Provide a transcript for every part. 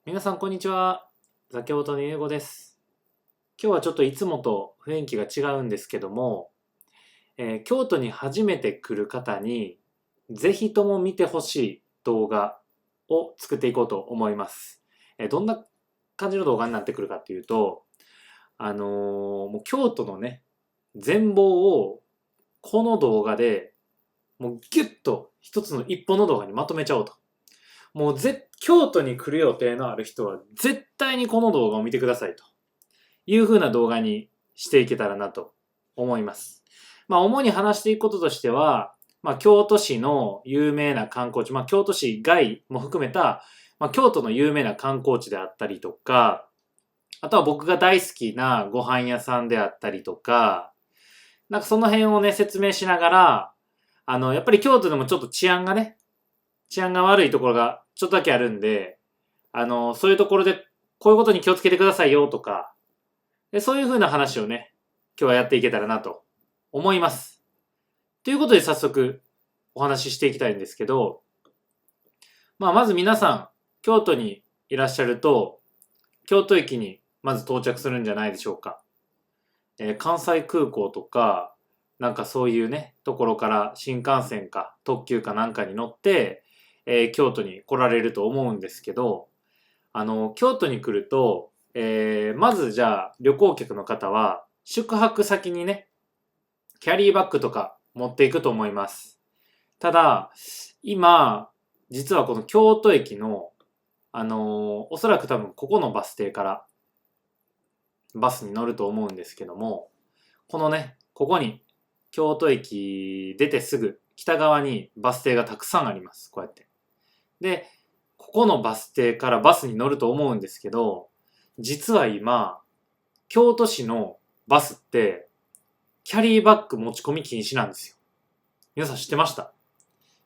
皆さんこんにちは。ザキオトの英語です。今日はちょっといつもと雰囲気が違うんですけども、京都に初めて来る方にぜひとも見てほしい動画を作っていこうと思います。どんな感じの動画になってくるかっていうと、もう京都のね、全貌をこの動画でもうギュッと一つの一本の動画にまとめちゃおうと。もう京都に来る予定のある人は絶対にこの動画を見てくださいという風な動画にしていけたらなと思います。主に話していくこととしては、京都市の有名な観光地、京都市外も含めた、京都の有名な観光地であったりとか、あとは僕が大好きなご飯屋さんであったりとか、なんかその辺をね、説明しながら、やっぱり京都でもちょっと治安が悪いところがちょっとだけあるんで、そういうところでこういうことに気をつけてくださいよとか、そういう風な話をね、今日はやっていけたらなと思います。ということで早速お話ししていきたいんですけど、まず皆さん、京都にいらっしゃると、京都駅にまず到着するんじゃないでしょうか。関西空港とか、なんかそういうね、ところから新幹線か特急かなんかに乗って、京都に来られると思うんですけど、京都に来ると、まずじゃあ旅行客の方は宿泊先にね、キャリーバッグとか持っていくと思います。ただ、今、実はこの京都駅の、おそらく多分ここのバス停からバスに乗ると思うんですけども、このね、ここに京都駅出てすぐ北側にバス停がたくさんあります。こうやって。で、ここのバス停からバスに乗ると思うんですけど、実は今、京都市のバスって、キャリーバッグ持ち込み禁止なんですよ。皆さん知ってました？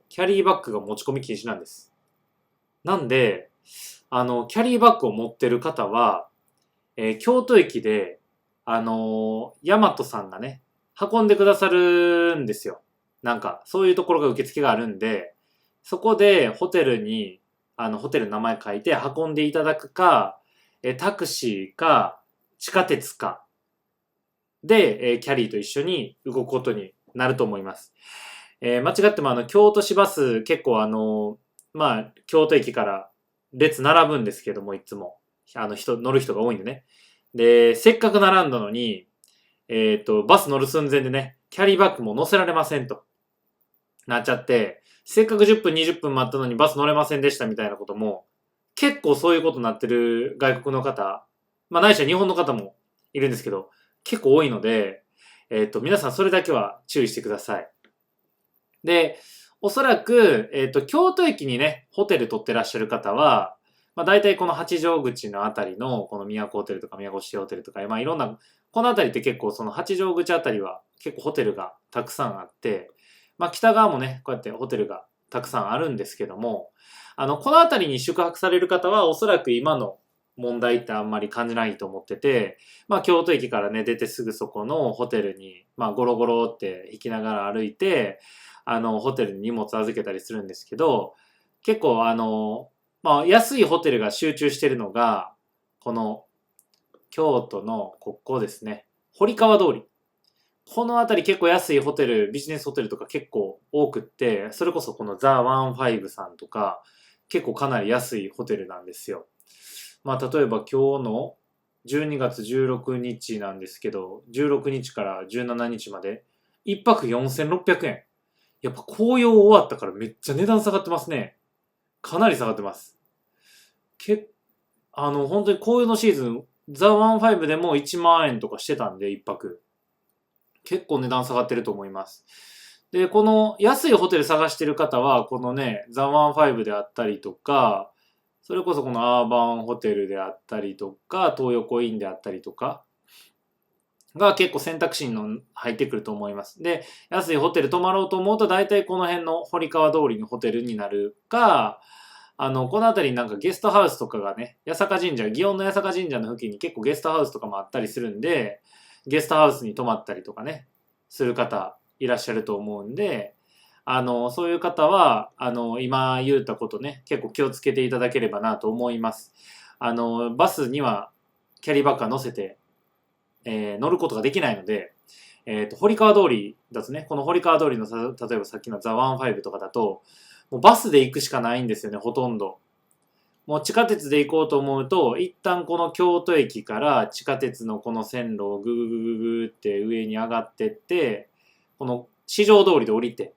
キャリーバッグが持ち込み禁止なんです。なんで、キャリーバッグを持ってる方は、京都駅で、ヤマトさんがね、運んでくださるんですよ。なんか、そういうところが受付があるんで、そこでホテルに、ホテルの名前書いて運んでいただくか、タクシーか、地下鉄か、で、キャリーと一緒に動くことになると思います。間違っても京都市バス結構京都駅から列並ぶんですけども、いつも。乗る人が多いんでね。で、せっかく並んだのに、バス乗る寸前でね、キャリーバッグも乗せられませんとなっちゃって、せっかく10分、20分待ったのにバス乗れませんでしたみたいなことも、結構そういうことになってる外国の方、ないしは日本の方もいるんですけど、結構多いので、皆さんそれだけは注意してください。で、おそらく、京都駅にね、ホテル取ってらっしゃる方は、大体この八丈口のあたりの、この都ホテルとか宮越シティホテルとか、いろんな、このあたりって結構その八丈口あたりは結構ホテルがたくさんあって、北側もね、こうやってホテルがたくさんあるんですけども、このあたりに宿泊される方はおそらく今の問題ってあんまり感じないと思ってて、京都駅からね、出てすぐそこのホテルに、ゴロゴロって行きながら歩いて、ホテルに荷物預けたりするんですけど、結構安いホテルが集中してるのが、この、京都のここですね。堀川通り。この辺り結構安いホテル、ビジネスホテルとか結構多くって、それこそこのザ・ワンファイブさんとか、結構かなり安いホテルなんですよ。例えば今日の12月16日なんですけど、16日から17日まで、1泊4600円。やっぱ紅葉終わったからめっちゃ値段下がってますね。かなり下がってます。け、本当に紅葉のシーズン、ザ・ワンファイブでも1万円とかしてたんで、1泊。結構値段下がってると思います。で、この安いホテル探してる方は、このね、ザ・ワンファイブであったりとか、それこそこのアーバンホテルであったりとか、東横インであったりとか、が結構選択肢に入ってくると思います。で、安いホテル泊まろうと思うと大体この辺の堀川通りのホテルになるか、この辺りになんかゲストハウスとかがね、八坂神社、祇園の八坂神社の付近に結構ゲストハウスとかもあったりするんで、ゲストハウスに泊まったりとかね、する方いらっしゃると思うんで、そういう方は、今言ったことね、結構気をつけていただければなと思います。バスにはキャリーバッグが乗せて、乗ることができないので、堀川通りだとね、この堀川通りの例えばさっきのザ・ワンファイブとかだと、もうバスで行くしかないんですよね、ほとんど。もう地下鉄で行こうと思うと、一旦この京都駅から地下鉄のこの線路をぐぐぐぐぐって上に上がってって、この四条通りで降りて、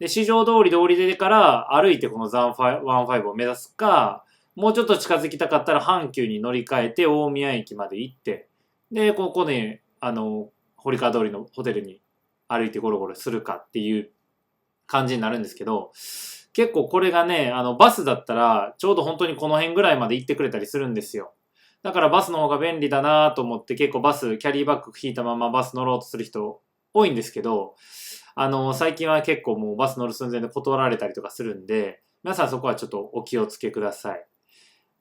で、四条通りで降りてから歩いてこのザ・ワンファイブを目指すか、もうちょっと近づきたかったら阪急に乗り換えて大宮駅まで行って、で、ここで、堀川通りのホテルに歩いてゴロゴロするかっていう感じになるんですけど、結構これがね、バスだったら、ちょうど本当にこの辺ぐらいまで行ってくれたりするんですよ。だからバスの方が便利だなと思って結構バス、キャリーバッグ引いたままバス乗ろうとする人多いんですけど、最近は結構もうバス乗る寸前で断られたりとかするんで、皆さんそこはちょっとお気をつけください。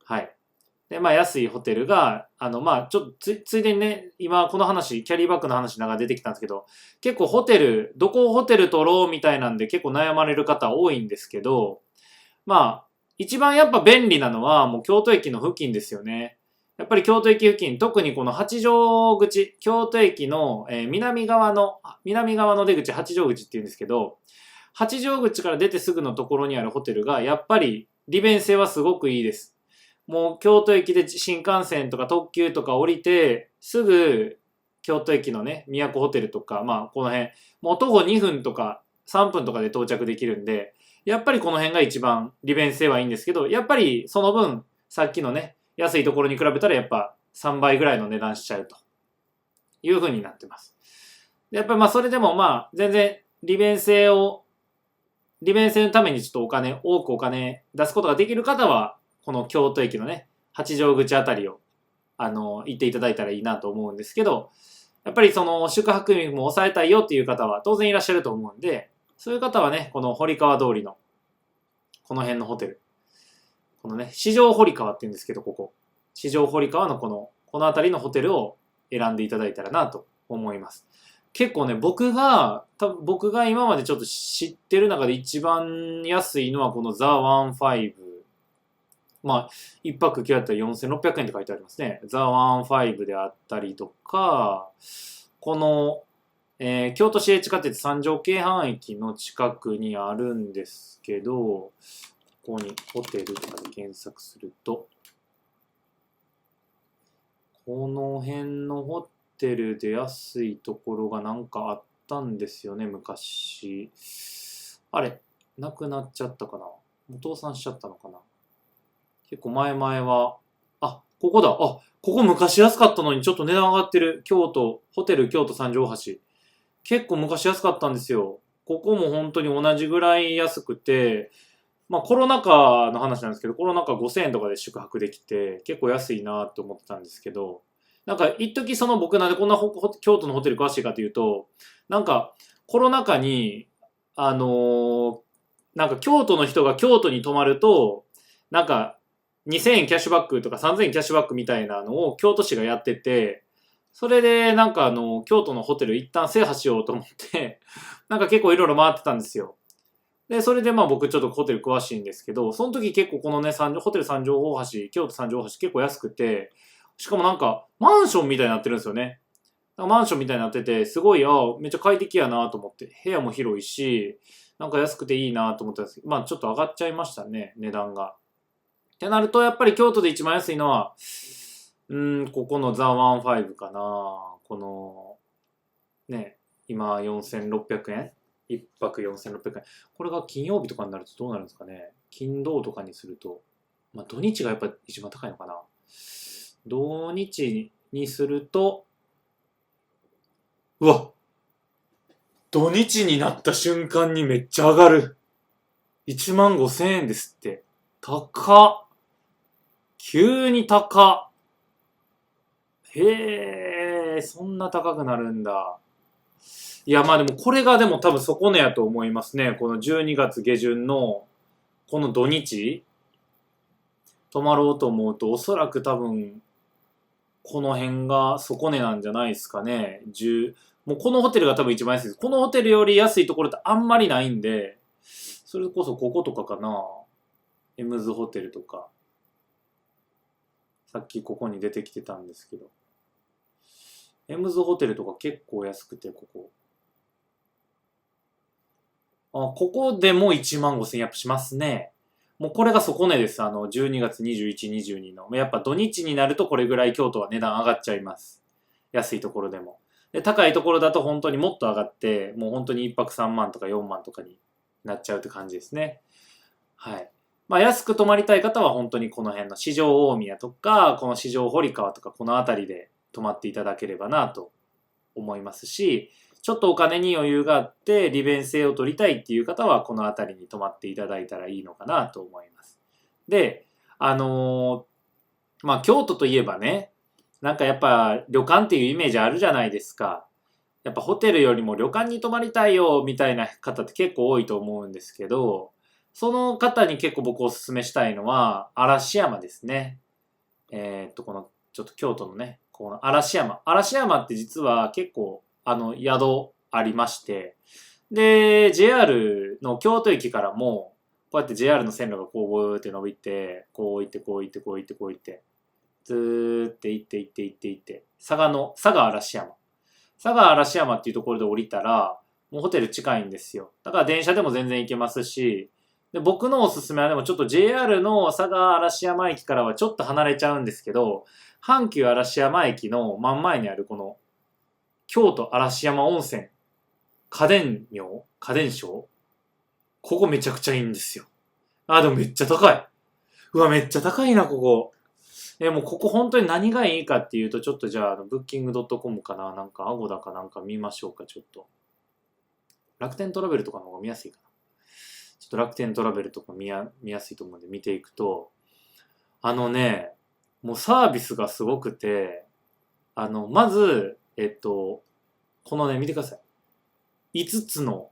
はい。で、まあ安いホテルが、まあちょっとついでにね、今この話、キャリーバッグの話が出てきたんですけど、結構ホテル、どこをホテル取ろうみたいなんで結構悩まれる方多いんですけど、まあ、一番やっぱ便利なのはもう京都駅の付近ですよね。やっぱり京都駅付近、特にこの八丈口、京都駅の、南側の出口、八丈口って言うんですけど、八丈口から出てすぐのところにあるホテルが、やっぱり利便性はすごくいいです。もう京都駅で新幹線とか特急とか降りて、すぐ京都駅のね、都ホテルとか、まあこの辺、もう徒歩2分とか3分とかで到着できるんで、やっぱりこの辺が一番利便性はいいんですけど、やっぱりその分、さっきのね、安いところに比べたらやっぱ3倍ぐらいの値段しちゃうという風になってます。やっぱりまあそれでもまあ全然利便性のためにちょっと多くお金出すことができる方は、この京都駅のね、八丈口あたりを、行っていただいたらいいなと思うんですけど、やっぱりその宿泊費も抑えたいよっていう方は当然いらっしゃると思うんで、そういう方はね、この堀川通りの、この辺のホテル。このね、四条堀川って言うんですけど、ここ。四条堀川のこの辺りのホテルを選んでいただいたらなと思います。結構ね、僕が今までちょっと知ってる中で一番安いのはこのザ・ワンファイブ。まあ、一泊今日だったら4600円って書いてありますね。ザ・ワンファイブであったりとか、この、京都市営地下鉄三条京阪駅の近くにあるんですけど、ここにホテルとかで検索すると、この辺のホテルで安いところがなんかあったんですよね、昔。あれ、なくなっちゃったかな。お父さんしちゃったのかな。結構前々は、ここだ。ここ昔安かったのにちょっと値段上がってる。ホテル京都三条橋。結構昔安かったんですよ。ここも本当に同じぐらい安くて、まあコロナ禍の話なんですけど、コロナ禍5000円とかで宿泊できて、結構安いなと思ってたんですけど、なんか一時その僕なんでこんな京都のホテル詳しいかというと、なんかコロナ禍に、なんか京都の人が京都に泊まると、なんか2000円キャッシュバックとか3000円キャッシュバックみたいなのを京都市がやってて、それでなんか京都のホテル一旦制覇しようと思って、なんか結構いろいろ回ってたんですよ。で、それでまあ僕ちょっとホテル詳しいんですけど、その時結構このね、ホテル三条大橋、京都三条大橋結構安くて、しかもなんかマンションみたいになってるんですよね。マンションみたいになってて、すごい、めっちゃ快適やなと思って、部屋も広いし、なんか安くていいなと思ったんですけど、まあちょっと上がっちゃいましたね、値段が。ってなると、やっぱり京都で一番安いのは、ここのザ・ワンファイブかな。この、ね、今4600円一泊4600円。これが金曜日とかになるとどうなるんですかね。金土とかにすると、まあ土日がやっぱ一番高いのかな。土日にすると、うわ土日になった瞬間にめっちゃ上がる。1万5千円ですって。高っ。急に高っ。へえ、そんな高くなるんだ。いや、まあでもこれがでも多分底値やと思いますね。この12月下旬のこの土日泊まろうと思うとおそらく多分この辺が底値なんじゃないですかね。もうこのホテルが多分一番安いです。このホテルより安いところってあんまりないんで、それこそこことかかな。エムズホテルとか。さっきここに出てきてたんですけど。エムズホテルとか結構安くて、ここ。ここでも1万5千円やっぱしますね。もうこれが底値です。12月21、22の。やっぱ土日になるとこれぐらい京都は値段上がっちゃいます。安いところでも。で、高いところだと本当にもっと上がって、もう本当に1泊3万とか4万とかになっちゃうって感じですね。はい。まあ安く泊まりたい方は本当にこの辺の四条大宮とか、この四条堀川とかこの辺りで泊まっていただければなと思いますし、ちょっとお金に余裕があって利便性を取りたいっていう方はこの辺りに泊まっていただいたらいいのかなと思います。で、まあ京都といえばね、なんかやっぱ旅館っていうイメージあるじゃないですか。やっぱホテルよりも旅館に泊まりたいよみたいな方って結構多いと思うんですけど、その方に結構僕おすすめしたいのは嵐山ですね。このちょっと京都のね、この嵐山。嵐山って実は結構宿ありまして、で、JR の京都駅からも、こうやって JR の線路がこうブーって伸びて、こう行ってこう行ってこう行ってこう行って、ずーって行って行って行って行って、佐賀嵐山。佐賀嵐山っていうところで降りたら、もうホテル近いんですよ。だから電車でも全然行けますし、で、僕のおすすめはでもちょっと JR の佐賀嵐山駅からはちょっと離れちゃうんですけど、阪急嵐山駅の真ん前にあるこの京都嵐山温泉家電商ここめちゃくちゃいいんですよ。でもめっちゃ高い。うわ、めっちゃ高いな、ここ。もうここ本当に何がいいかっていうと、ちょっとじゃあ、ブッキングドットコムかな、なんか、アゴダかなんか見ましょうか、ちょっと。楽天トラベルとかの方が見やすいかな。ちょっと楽天トラベルとか見やすいと思うんで見ていくと、もうサービスがすごくて、まず、このね、見てください。5つの、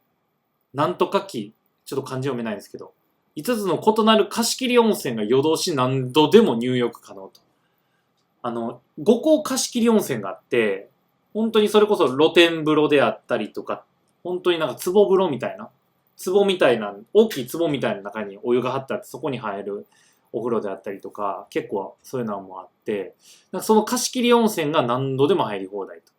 なんとか期、ちょっと漢字読めないんですけど、5つの異なる貸切温泉が夜通し何度でも入浴可能と。5個貸切温泉があって、本当にそれこそ露天風呂であったりとか、本当になんか壺風呂みたいな、壺みたいな、大きい壺みたいな中にお湯が張ってあって、そこに入るお風呂であったりとか、結構そういうのもあって、なんかその貸し切り温泉が何度でも入り放題と。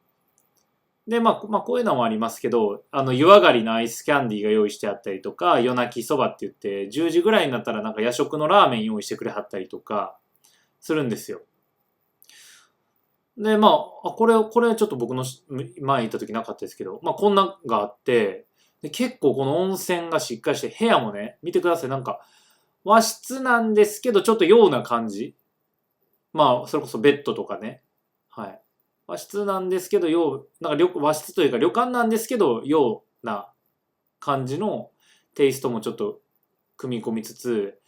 で、まあ、こういうのもありますけど、湯上がりのアイスキャンディーが用意してあったりとか、夜泣きそばって言って、10時ぐらいになったらなんか夜食のラーメン用意してくれはったりとか、するんですよ。で、まあ、これちょっと僕の前行った時なかったですけど、まあ、こんなんがあって、で、結構この温泉がしっかりして、部屋もね、見てください。なんか、和室なんですけど、ちょっと洋な感じ。まあ、それこそベッドとかね。はい。和室なんですけど、なんか和室というか旅館なんですけど、洋な感じのテイストもちょっと組み込みつつ、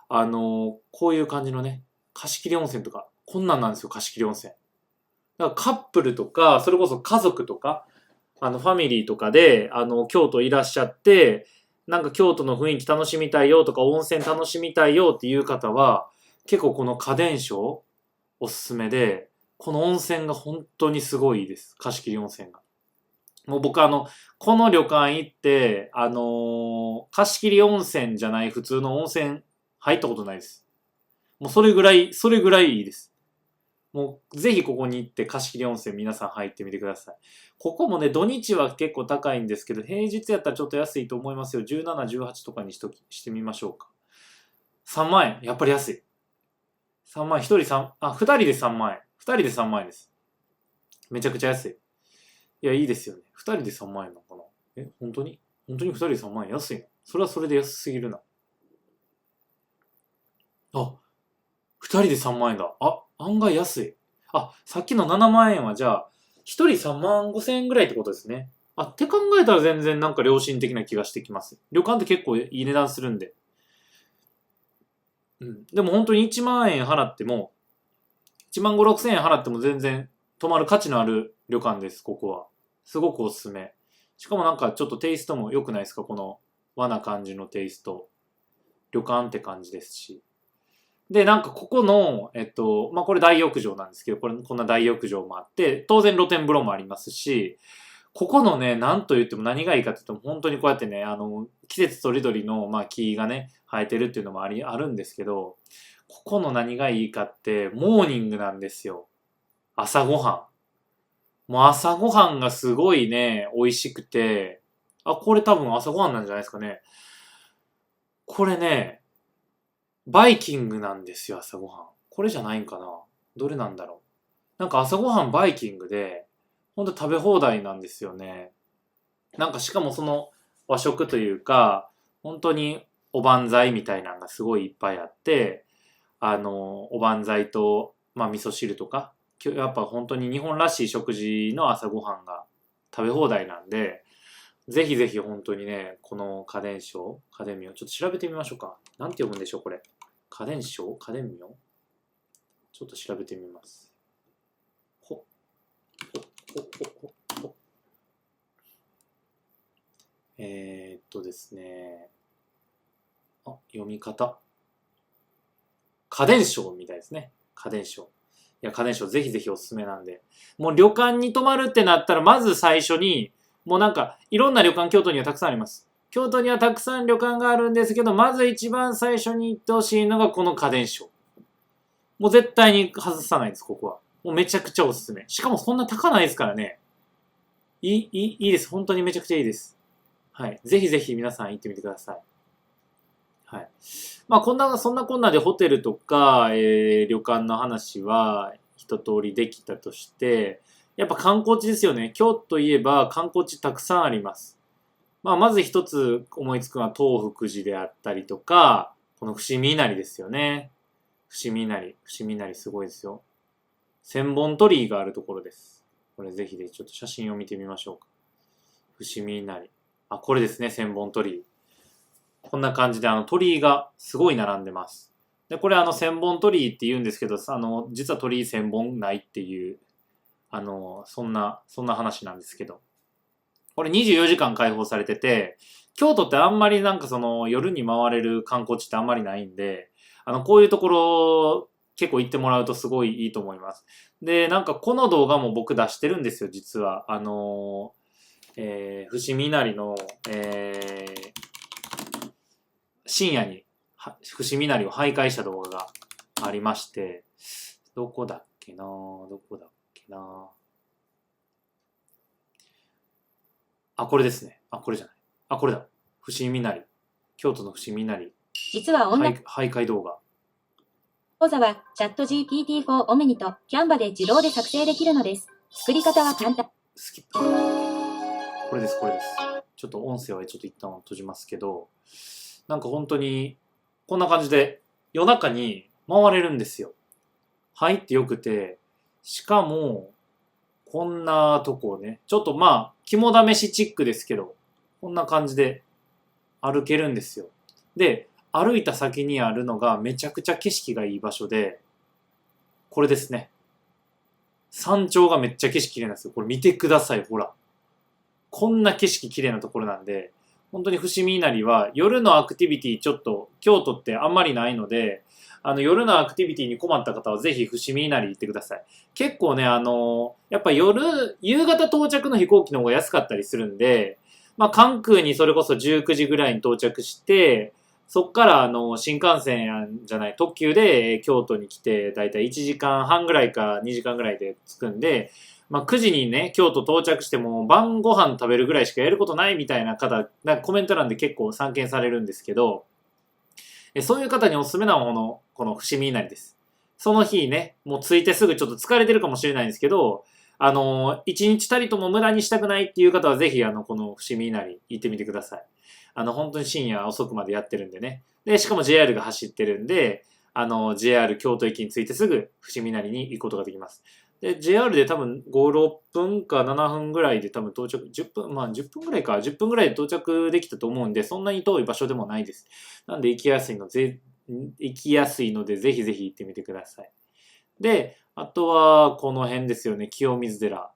こういう感じのね、貸切温泉とか、こんなんなんですよ、貸切温泉。だからカップルとか、それこそ家族とか、ファミリーとかで、京都いらっしゃって、なんか京都の雰囲気楽しみたいよとか、温泉楽しみたいよっていう方は、結構この家電商おすすめで、この温泉が本当にすごいです。貸切温泉が。もう僕この旅館行って、貸切温泉じゃない普通の温泉入ったことないです。もうそれぐらいいいです。もうぜひここに行って貸切温泉皆さん入ってみてください。ここもね、土日は結構高いんですけど、平日やったらちょっと安いと思いますよ。17、18とかにしてみましょうか。3万円。やっぱり安い。3万円。2人で3万円。2人で3万円です。めちゃくちゃ安い。いや、いいですよね。2人で3万円なのかな。本当に2人で3万円安いの？それはそれで安すぎるな。2人で3万円だ。案外安い。さっきの7万円はじゃあ、1人3万5千円ぐらいってことですね。って考えたら全然なんか良心的な気がしてきます。旅館って結構いい値段するんで。でも本当に1万円払っても、1万5、6千円払っても全然泊まる価値のある旅館です、ここは。すごくおすすめ。しかもなんかちょっとテイストも良くないですか？この和な感じのテイスト。旅館って感じですし。で、なんかここの、まあ、これ大浴場なんですけど、こんな大浴場もあって、当然露天風呂もありますし、ここのね、なんと言っても何がいいかって言っても、本当にこうやってね、季節とりどりの、まあ、木がね、生えてるっていうのもあるんですけど、ここの何がいいかって、モーニングなんですよ。朝ごはん。もう朝ごはんがすごいね、美味しくて、あ、これ多分朝ごはんなんじゃないですかね。これね、バイキングなんですよ、朝ごはん。これじゃないんかな。どれなんだろう。なんか朝ごはんバイキングで、ほんと食べ放題なんですよね。なんかしかもその和食というか、本当におばんざいみたいなのがすごいいっぱいあって、おばんざいと、まあ味噌汁とか、やっぱ本当に日本らしい食事の朝ごはんが食べ放題なんで、ぜひぜひ本当にね、この家電名をちょっと調べてみましょうか。なんて読むんでしょう、これ。家電名ちょっと調べてみます。ほ、ほ、ほ、ほ。ですね。あ、読み方。家電商みたいですね。家電商。いや、家電商ぜひぜひおすすめなんで。もう旅館に泊まるってなったら、まず最初に、もうなんか、いろんな旅館、京都にはたくさんあります。京都にはたくさん旅館があるんですけど、まず一番最初に行ってほしいのがこの家電商。もう絶対に外さないです、ここは。もうめちゃくちゃおすすめ。しかもそんな高ないですからね。いいです。本当にめちゃくちゃいいです。はい。ぜひぜひ皆さん行ってみてください。はい。まあ、そんなこんなでホテルとか、旅館の話は一通りできたとして、やっぱ観光地ですよね。京都といえば観光地たくさんあります。まあ、まず一つ思いつくのは東福寺であったりとか、この伏見稲荷ですよね。伏見稲荷すごいですよ。千本鳥居があるところです。これぜひちょっと写真を見てみましょうか。伏見稲荷。あ、これですね、千本鳥居。こんな感じで鳥居がすごい並んでます。で、これ千本鳥居って言うんですけど、実は鳥居千本ないっていう、そんな話なんですけど。これ24時間開放されてて、京都ってあんまりなんかその夜に回れる観光地ってあんまりないんで、こういうところ結構行ってもらうとすごいいいと思います。で、なんかこの動画も僕出してるんですよ、実は。伏見稲荷の、深夜に伏見稲荷を徘徊した動画がありまして、どこだっけなあ、これですね。あ、これじゃない。あ、これだ。伏見稲荷。京都の伏見稲荷。実は徘徊動画。講座はチャット GPT-4 オメニとキャンバで自動で作成できるのです。作り方は簡単。スキップ。これです。ちょっと音声はちょっと一旦閉じますけど、なんか本当に、こんな感じで夜中に回れるんですよ。入ってよくて、しかも、こんなとこをね、ちょっとまあ、肝試しチックですけど、こんな感じで歩けるんですよ。で、歩いた先にあるのがめちゃくちゃ景色がいい場所で、これですね。山頂がめっちゃ景色綺麗なんですよ。これ見てください、ほら。こんな景色綺麗なところなんで、本当に伏見稲荷は夜のアクティビティちょっと京都ってあんまりないので、夜のアクティビティに困った方はぜひ伏見稲荷行ってください。結構ね、やっぱ夕方到着の飛行機の方が安かったりするんで、まあ関空にそれこそ19時ぐらいに到着して、そっから新幹線じゃない特急で京都に来てだいたい1時間半ぐらいか2時間ぐらいで着くんで、まあ、9時にね、京都到着しても晩ご飯食べるぐらいしかやることないみたいな方、なんかコメント欄で結構散見されるんですけど、そういう方におすすめなもの、この伏見稲荷です。その日ね、もう着いてすぐちょっと疲れてるかもしれないんですけど、一日たりとも無駄にしたくないっていう方はぜひこの伏見稲荷行ってみてください。本当に深夜遅くまでやってるんでね。で、しかも JR が走ってるんで、JR 京都駅に着いてすぐ伏見稲荷に行くことができます。で、JR で多分5、6分か7分ぐらいで多分到着、10分、まあ10分ぐらいか、10分ぐらいで到着できたと思うんで、そんなに遠い場所でもないです。なんで行きやすいのでぜひぜひ行ってみてください。で、あとはこの辺ですよね、清水寺。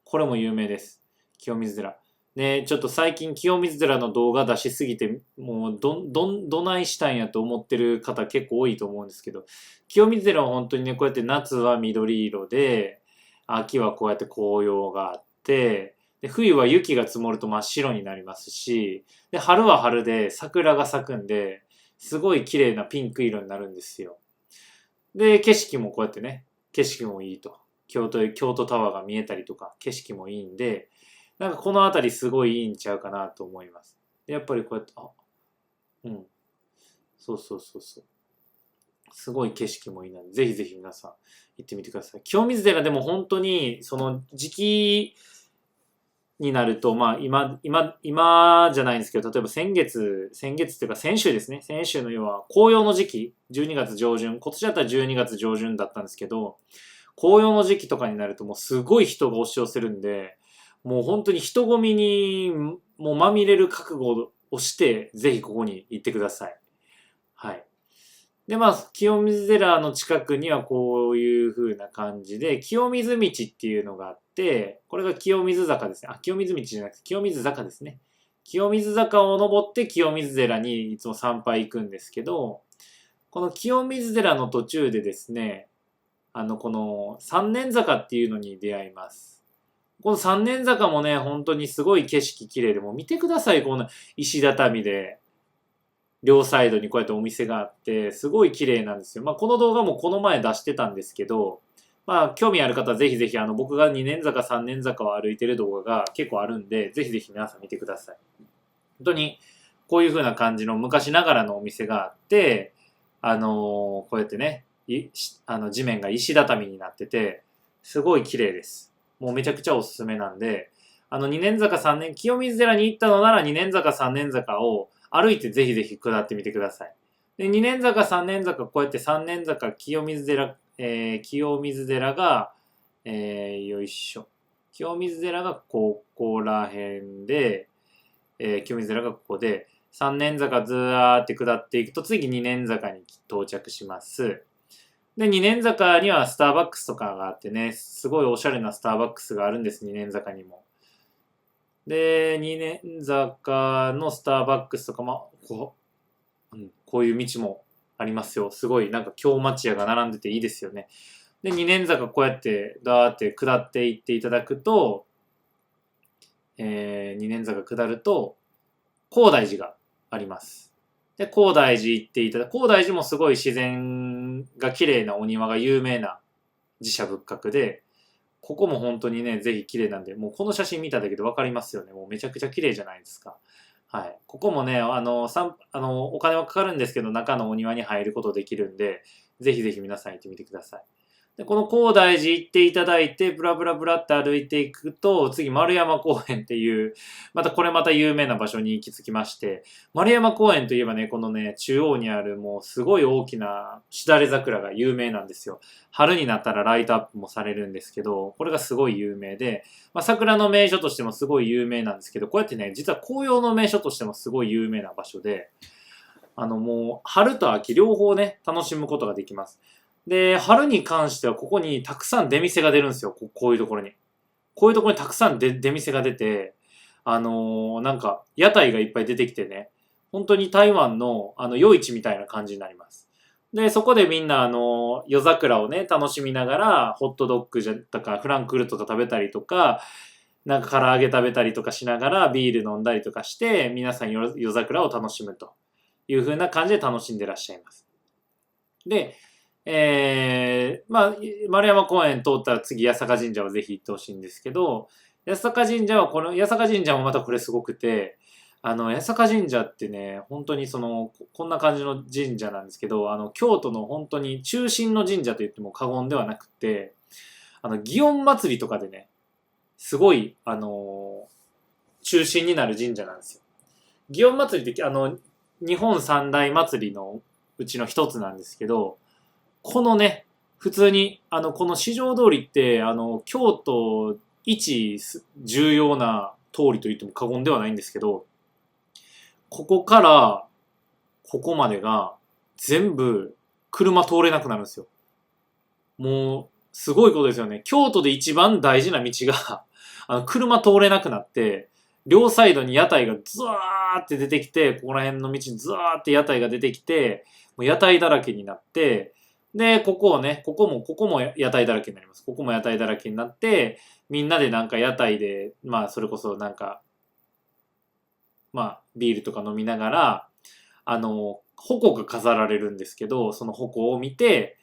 これも有名です。清水寺。ね、ちょっと最近清水寺の動画出しすぎて、もうどないしたんやと思ってる方結構多いと思うんですけど、清水寺は本当にね、こうやって夏は緑色で、秋はこうやって紅葉があって、で冬は雪が積もると真っ白になりますし、で春は春で桜が咲くんで、すごい綺麗なピンク色になるんですよ。で、景色もこうやってね、景色もいいと。京都タワーが見えたりとか、景色もいいんで、なんかこの辺りすごいいいんちゃうかなと思います。で、やっぱりこうやって、うん。そうそうそうそう。すごい景色もいいので、ぜひぜひ皆さん行ってみてください。清水寺でも本当に、その時期になると、まあ今じゃないんですけど、例えば先月っていうか先週ですね。先週の要は紅葉の時期、12月上旬、今年だったら12月上旬だったんですけど、紅葉の時期とかになるともうすごい人が押し寄せるんで、もう本当に人混みにもうまみれる覚悟をして、ぜひここに行ってください。はい。で、まあ、清水寺の近くにはこういう風な感じで、清水道っていうのがあって、これが清水坂ですね。清水道じゃなくて清水坂ですね。清水坂を登って清水寺にいつも参拝行くんですけど、この清水寺の途中でですね、この三年坂っていうのに出会います。この三年坂もね、本当にすごい景色綺麗で、もう見てください、この石畳で。両サイドにこうやってお店があって、すごい綺麗なんですよ。まあ、この動画もこの前出してたんですけど、まあ、興味ある方はぜひぜひ、僕が2年坂、3年坂を歩いてる動画が結構あるんで、ぜひぜひ皆さん見てください。本当に、こういう風な感じの昔ながらのお店があって、こうやってね、地面が石畳になってて、すごい綺麗です。もうめちゃくちゃおすすめなんで、2年坂3年、清水寺に行ったのなら2年坂3年坂を歩いてぜひぜひ下ってみてください。で、2年坂3年坂、こうやって3年坂、清水寺、清水寺が、よいしょ。清水寺がここら辺で、清水寺がここで、3年坂ずーって下っていくと、次2年坂に到着します。で、2年坂にはスターバックスとかがあってね、すごいおしゃれなスターバックスがあるんです、2年坂にも。で、2年坂のスターバックスとかも、こういう道もありますよ。すごい、なんか京町屋が並んでていいですよね。で、2年坂こうやってダーって下っていっていただくと、2年坂下ると、高大寺があります。で、高大寺行っていただく。高大寺もすごい自然が綺麗なお庭が有名な寺社仏閣で、ここも本当にね、ぜひ綺麗なんで、もうこの写真見ただけでわかりますよね。もうめちゃくちゃ綺麗じゃないですか。はい。ここもね、お金はかかるんですけど、中のお庭に入ることできるんで、ぜひぜひ皆さん行ってみてください。で、この高大寺行っていただいて、ブラブラブラって歩いていくと、次丸山公園っていう、これまた有名な場所に行き着きまして、丸山公園といえばね、このね、中央にあるもうすごい大きなしだれ桜が有名なんですよ。春になったらライトアップもされるんですけど、これがすごい有名で、桜の名所としてもすごい有名なんですけど、こうやってね、実は紅葉の名所としてもすごい有名な場所で、もう春と秋両方ね、楽しむことができます。で、春に関してはここにたくさん出店が出るんですよ。こういうところに。こういうところにたくさん出店が出て、なんか屋台がいっぱい出てきてね、本当に台湾の夜市みたいな感じになります。で、そこでみんな夜桜をね、楽しみながら、ホットドッグじゃとか、フランクフルトとか食べたりとか、なんか唐揚げ食べたりとかしながらビール飲んだりとかして、皆さん夜桜を楽しむという風な感じで楽しんでらっしゃいます。で、丸山公園通ったら次、八坂神社をぜひ行ってほしいんですけど、八坂神社は八坂神社もまたこれすごくて、八坂神社ってね、本当にこんな感じの神社なんですけど、京都の本当に中心の神社と言っても過言ではなくて、祇園祭りとかでね、すごい、中心になる神社なんですよ。祇園祭りって、日本三大祭りのうちの一つなんですけど、このね、普通に、この四条通りって、京都一重要な通りと言っても過言ではないんですけど、ここからここまでが全部車通れなくなるんですよ。もう、すごいことですよね。京都で一番大事な道が車通れなくなって、両サイドに屋台がズワーって出てきて、ここら辺の道にズワーって屋台が出てきて、もう屋台だらけになって、で、ここも屋台だらけになります。ここも屋台だらけになって、みんなでなんか屋台で、それこそなんか、ビールとか飲みながら、矛が飾られるんですけど、その矛を見て、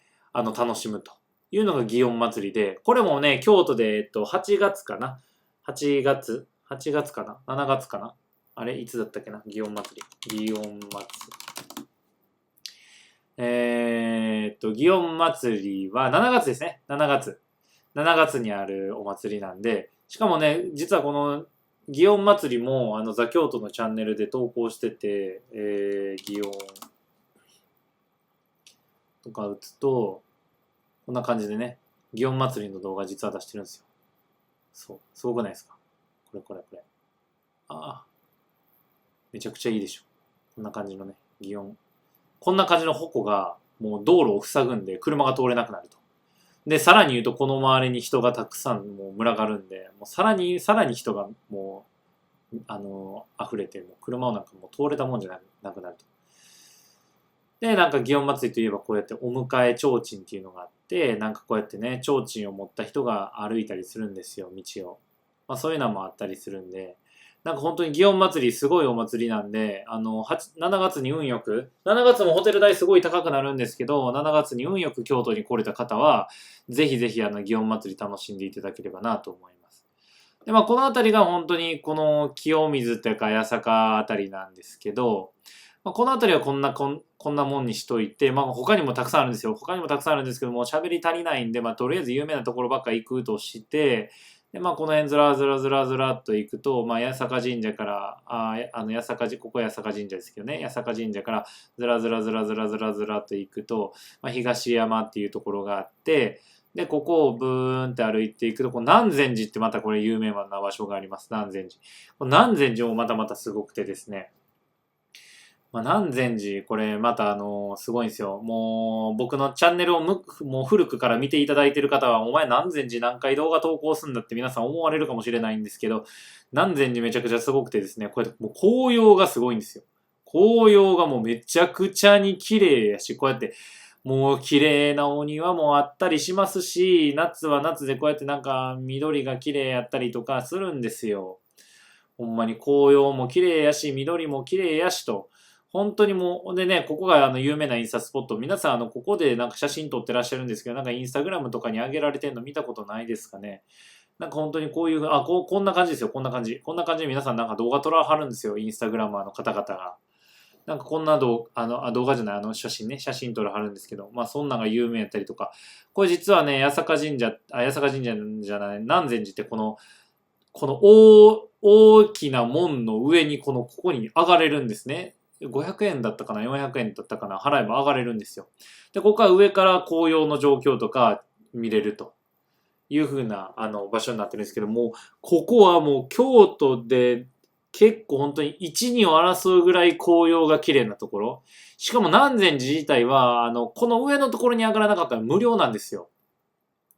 楽しむというのが祇園祭りで、これもね、京都で、8月かな ?8 月かな ?7 月かなあれいつだったっけな祇園祭り。祇園祭り。祇園祭りは7月ですね。7月。7月にあるお祭りなんで、しかもね、実はこの祇園祭りもザ京都のチャンネルで投稿してて、祇園とか打つと、こんな感じでね、祇園祭りの動画実は出してるんですよ。そう、すごくないですか？これ。ああ、めちゃくちゃいいでしょ。こんな感じのね、祇園。こんな感じの鉾がもう道路を塞ぐんで車が通れなくなると。で、さらに言うとこの周りに人がたくさんもう群がるんで、もうさらに人がもう、溢れて、もう車をなんかもう通れたもんじゃなくなると。で、なんか祇園祭りといえばこうやってお迎え提灯っていうのがあって、なんかこうやってね、提灯を持った人が歩いたりするんですよ、道を。まあそういうのもあったりするんで、なんか本当に祇園祭りすごいお祭りなんで、7月に運よく、7月もホテル代すごい高くなるんですけど、7月に運よく京都に来れた方は、ぜひぜひ祇園祭り楽しんでいただければなと思います。で、まあこの辺りが本当にこの清水というか八坂あたりなんですけど、まあ、この辺りはこんなもんにしといて、まあ他にもたくさんあるんですよ。他にもたくさんあるんですけども、喋り足りないんで、まあとりあえず有名なところばっか行くとして、で、まあこの辺ずらっと行くと、まあ八坂神社から、ここ八坂神社ですけどね、八坂神社からずらっと行くと、まあ東山っていうところがあって、で、ここをブーンって歩いていくと、南禅寺ってまたこれ有名な場所があります。南禅寺。南禅寺もまたすごくてですね、まあ、南禅寺、これまたすごいんですよ。もう僕のチャンネルをもう古くから見ていただいている方は、お前南禅寺何回動画投稿すんだって皆さん思われるかもしれないんですけど、南禅寺めちゃくちゃすごくてですね、こうやってもう紅葉がすごいんですよ。紅葉がもうめちゃくちゃに綺麗やし、こうやってもう綺麗なお庭もあったりしますし、夏は夏でこうやってなんか緑が綺麗やったりとかするんですよ。ほんまに紅葉も綺麗やし、緑も綺麗やしと。本当にもう、でね、ここが有名なインスタスポット。皆さんここでなんか写真撮ってらっしゃるんですけど、なんかインスタグラムとかに上げられてるの見たことないですかね。なんか本当にこういう、こんな感じですよ、こんな感じ。こんな感じで皆さんなんか動画撮らはるんですよ、インスタグラマーの方々が。なんかこんな動画じゃない、写真撮らはるんですけど、まあそんなんが有名やったりとか。これ実はね、八坂神社じゃない、南禅寺ってこの大きな門の上にここに上がれるんですね。500円だったかな ?400 円だったかな払えば上がれるんですよ。で、ここは上から紅葉の状況とか見れるという風な場所になってるんですけども、ここはもう京都で結構本当に一二を争うぐらい紅葉が綺麗なところ。しかも南禅寺自体は、この上のところに上がらなかったら無料なんですよ。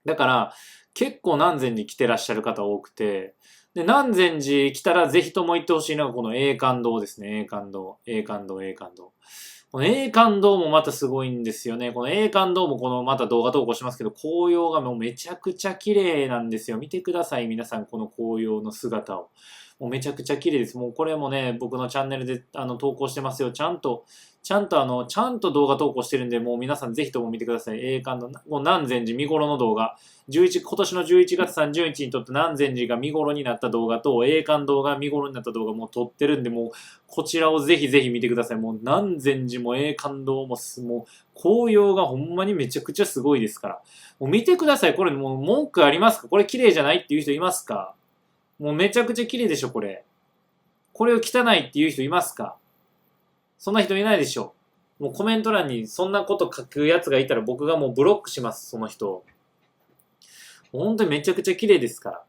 だから、結構南禅寺来てらっしゃる方多くて、で、南禅寺来たらぜひとも行ってほしいのがこの栄冠堂ですね。栄冠堂。この栄冠堂もまたすごいんですよね。この栄冠堂もまた動画投稿しますけど、紅葉がもうめちゃくちゃ綺麗なんですよ。見てください、皆さん、この紅葉の姿を。もうめちゃくちゃ綺麗です。もうこれもね、僕のチャンネルで投稿してますよ。ちゃんと動画投稿してるんで、もう皆さんぜひとも見てください。栄冠の、もう南禅寺見頃の動画。今年の11月30日にとって南禅寺が見頃になった動画と、栄冠動画見頃になった動画も撮ってるんで、もうこちらをぜひぜひ見てください。もう南禅寺も栄冠堂ももう紅葉がほんまにめちゃくちゃすごいですから。もう見てください。これもう文句ありますか？これ綺麗じゃないっていう人いますか？もうめちゃくちゃ綺麗でしょ、これ。これを汚いっていう人いますか？そんな人いないでしょ。もうコメント欄にそんなこと書くやつがいたら僕がもうブロックします、その人を。本当にめちゃくちゃ綺麗ですから。